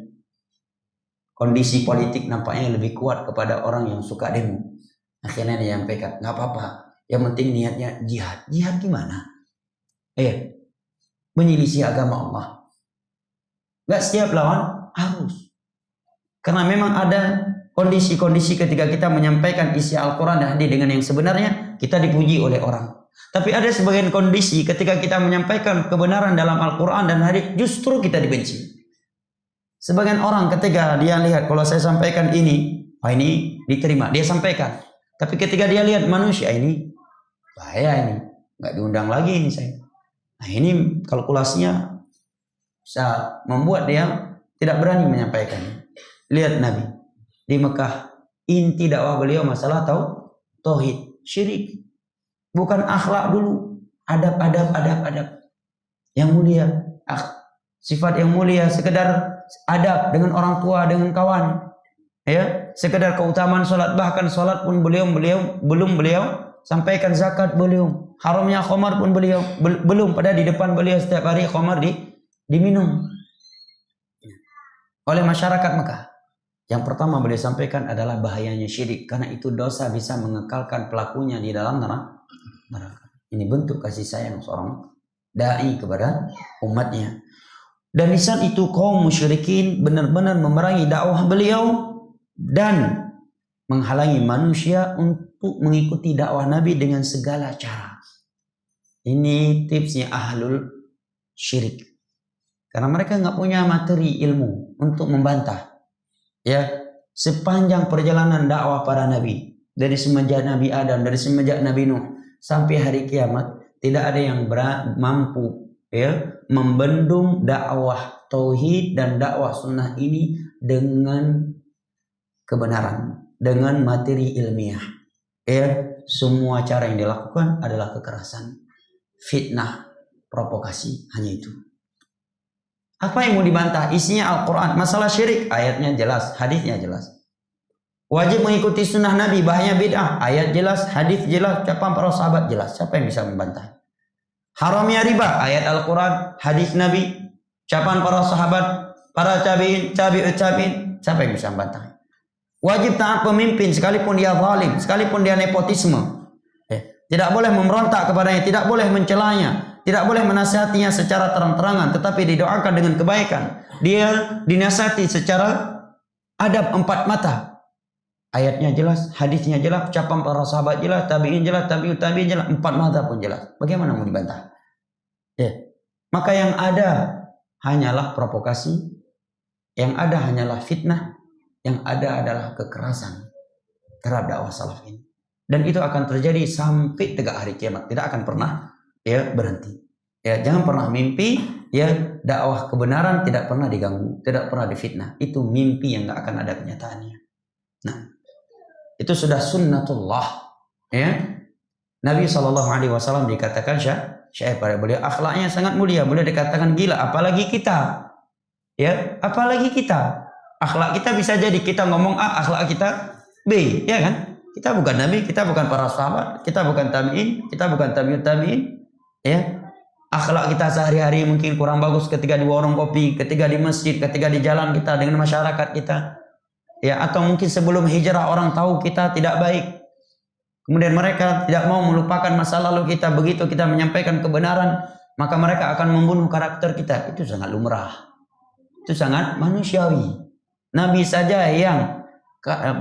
Speaker 1: kondisi politik nampaknya lebih kuat kepada orang yang suka demo, akhirnya dia menyampaikan, nggak apa-apa, yang penting niatnya jihad. Jihad gimana? Menyelisih agama Allah. Gak setiap lawan harus. Karena memang ada kondisi-kondisi ketika kita menyampaikan isi Al-Quran dan hadis dengan yang sebenarnya, kita dipuji oleh orang. Tapi ada sebagian kondisi ketika kita menyampaikan kebenaran dalam Al-Quran dan hadis, justru kita dibenci. Sebagian orang ketika dia lihat kalau saya sampaikan ini diterima, dia sampaikan. Tapi ketika dia lihat manusia ini, bahaya ini, nggak diundang lagi ini saya. Nah ini kalkulasinya bisa membuat dia tidak berani menyampaikannya. Lihat Nabi di Mekah, inti dakwah beliau masalah tauhid, syirik. Bukan akhlak dulu, adab yang mulia, sifat yang mulia, sekedar adab dengan orang tua, dengan kawan, sekedar keutamaan sholat, bahkan sholat pun belum beliau sampaikan, zakat belum, haramnya khamar pun beliau belum, pada di depan beliau setiap hari khamar diminum oleh masyarakat Mekah. Yang pertama beliau sampaikan adalah bahayanya syirik, karena itu dosa bisa mengekalkan pelakunya di dalam neraka. Ini bentuk kasih sayang seorang dai kepada umatnya. Dan di saat itu kaum musyrikin benar-benar memerangi dakwah beliau dan menghalangi manusia untuk mengikuti dakwah Nabi dengan segala cara. Ini tipsnya ahlul syirik. Karena mereka nggak punya materi ilmu untuk membantah. Ya, sepanjang perjalanan dakwah para nabi, dari semenjak Nabi Adam, dari semenjak Nabi Nuh sampai hari kiamat, tidak ada yang mampu membendung dakwah tauhid dan dakwah sunnah ini dengan kebenaran, dengan materi ilmiah. Semua cara yang dilakukan adalah kekerasan, fitnah, provokasi, hanya itu. Apa yang mau dibantah? Isinya Al-Quran. Masalah syirik, ayatnya jelas, hadisnya jelas. Wajib mengikuti sunnah Nabi, bahaya bid'ah, ayat jelas, hadis jelas, ucapan para sahabat jelas. Siapa yang bisa membantah? Haramnya riba, ayat Al-Quran, hadis Nabi, ucapan para sahabat, para tabi'in, siapa yang bisa membantah? Wajib taat pemimpin sekalipun dia zalim, sekalipun dia nepotisme. Tidak boleh memberontak kepadanya, tidak boleh mencelanya, tidak boleh menasihatinya secara terang-terangan, tetapi didoakan dengan kebaikan. Dia dinasihati secara adab 4 mata. Ayatnya jelas, hadisnya jelas, ucapan para sahabat jelas, tabi'in jelas, tabi'ut tabi'in jelas, 4 mata pun jelas. Bagaimana mau dibantah? Maka yang ada hanyalah provokasi, yang ada hanyalah fitnah, yang ada adalah kekerasan terhadap dakwah salaf ini. Dan itu akan terjadi sampai tegak hari kiamat, tidak akan pernah berhenti. Jangan pernah mimpi dakwah kebenaran tidak pernah diganggu, tidak pernah difitnah. Itu mimpi yang tidak akan ada kenyataannya. Nah, itu sudah sunnatullah. Nabi SAW dikatakan syair pada beliau akhlaknya sangat mulia, beliau dikatakan gila, apalagi kita. Apalagi kita. Akhlak kita bisa jadi kita ngomong A, akhlak kita B, ya kan? Kita bukan Nabi, kita bukan para sahabat, kita bukan tabi'in, kita bukan tabi'ut tabi'in. Akhlak kita sehari-hari mungkin kurang bagus ketika di warung kopi, ketika di masjid, ketika di jalan kita dengan masyarakat kita. Atau mungkin sebelum hijrah orang tahu kita tidak baik. Kemudian mereka tidak mau melupakan masa lalu kita. Begitu kita menyampaikan kebenaran, maka mereka akan membunuh karakter kita. Itu sangat lumrah. Itu sangat manusiawi. Nabi saja yang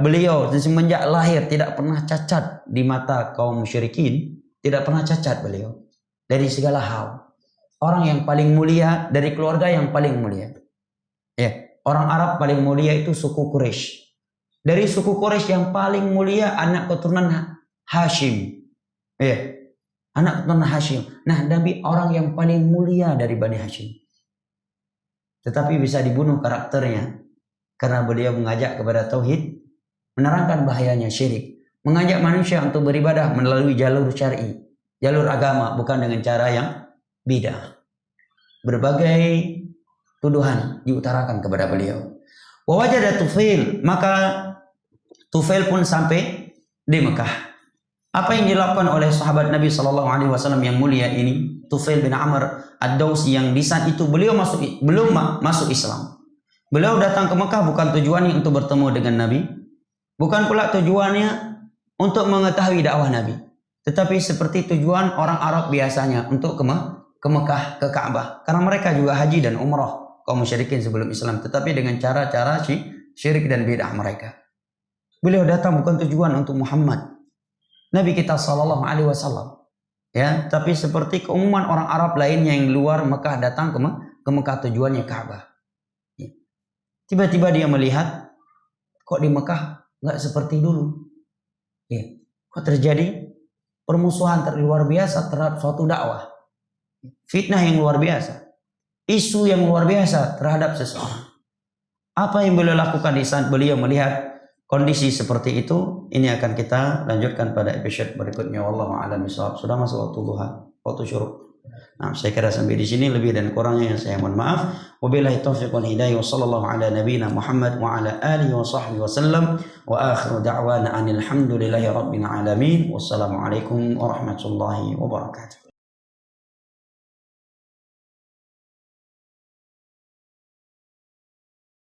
Speaker 1: beliau semenjak lahir tidak pernah cacat di mata kaum musyrikin, tidak pernah cacat beliau dari segala hal. Orang yang paling mulia dari keluarga yang paling mulia. Orang Arab paling mulia itu suku Quraisy. Dari suku Quraisy yang paling mulia anak keturunan Hashim. Anak keturunan Hashim. Nah, Nabi orang yang paling mulia dari Bani Hashim. Tetapi bisa dibunuh karakternya karena beliau mengajak kepada tauhid, menerangkan bahayanya syirik, mengajak manusia untuk beribadah melalui jalur syar'i, jalur agama, bukan dengan cara yang bidah. Berbagai tuduhan diutarakan kepada beliau. Wa wajada Tufail, maka Tufail pun sampai di Mekah. Apa yang dilakukan oleh sahabat Nabi SAW yang mulia ini, Tufail bin Amr ad-Dawsi, yang di saat itu beliau belum masuk Islam. Beliau datang ke Mekah bukan tujuannya untuk bertemu dengan Nabi, bukan pula tujuannya untuk mengetahui dakwah Nabi, tetapi seperti tujuan orang Arab biasanya untuk ke Mekah, ke Ka'bah, karena mereka juga haji dan umrah kaum musyrikin sebelum Islam, tetapi dengan cara-cara syirik dan bid'ah mereka. Beliau datang bukan tujuan untuk Muhammad, Nabi kita sallallahu alaihi wasallam. Tapi seperti keumuman orang Arab lainnya yang luar Mekah datang ke Mekah tujuannya Ka'bah. Tiba-tiba dia melihat kok di Mekah nggak seperti dulu. Kok terjadi permusuhan luar biasa terhadap suatu dakwah. Fitnah yang luar biasa. Isu yang luar biasa terhadap seseorang. Apa yang beliau lakukan di saat beliau melihat kondisi seperti itu? Ini akan kita lanjutkan pada episode berikutnya. Wallahu a'lam bishawab. Sudah masuk waktu duha, waktu syuruk. Nah, saya kira sampai di sini, lebih dan kurangnya yang saya mohon maaf. Wabillahi taufiq wal hidayah, wa sallallahu ala nabiyyina Muhammad wa ala alihi wa sahbihi wasallam, wa akhiru da'wana anil hamdulillahi rabbil alamin. Wassalamualaikum warahmatullahi wabarakatuh.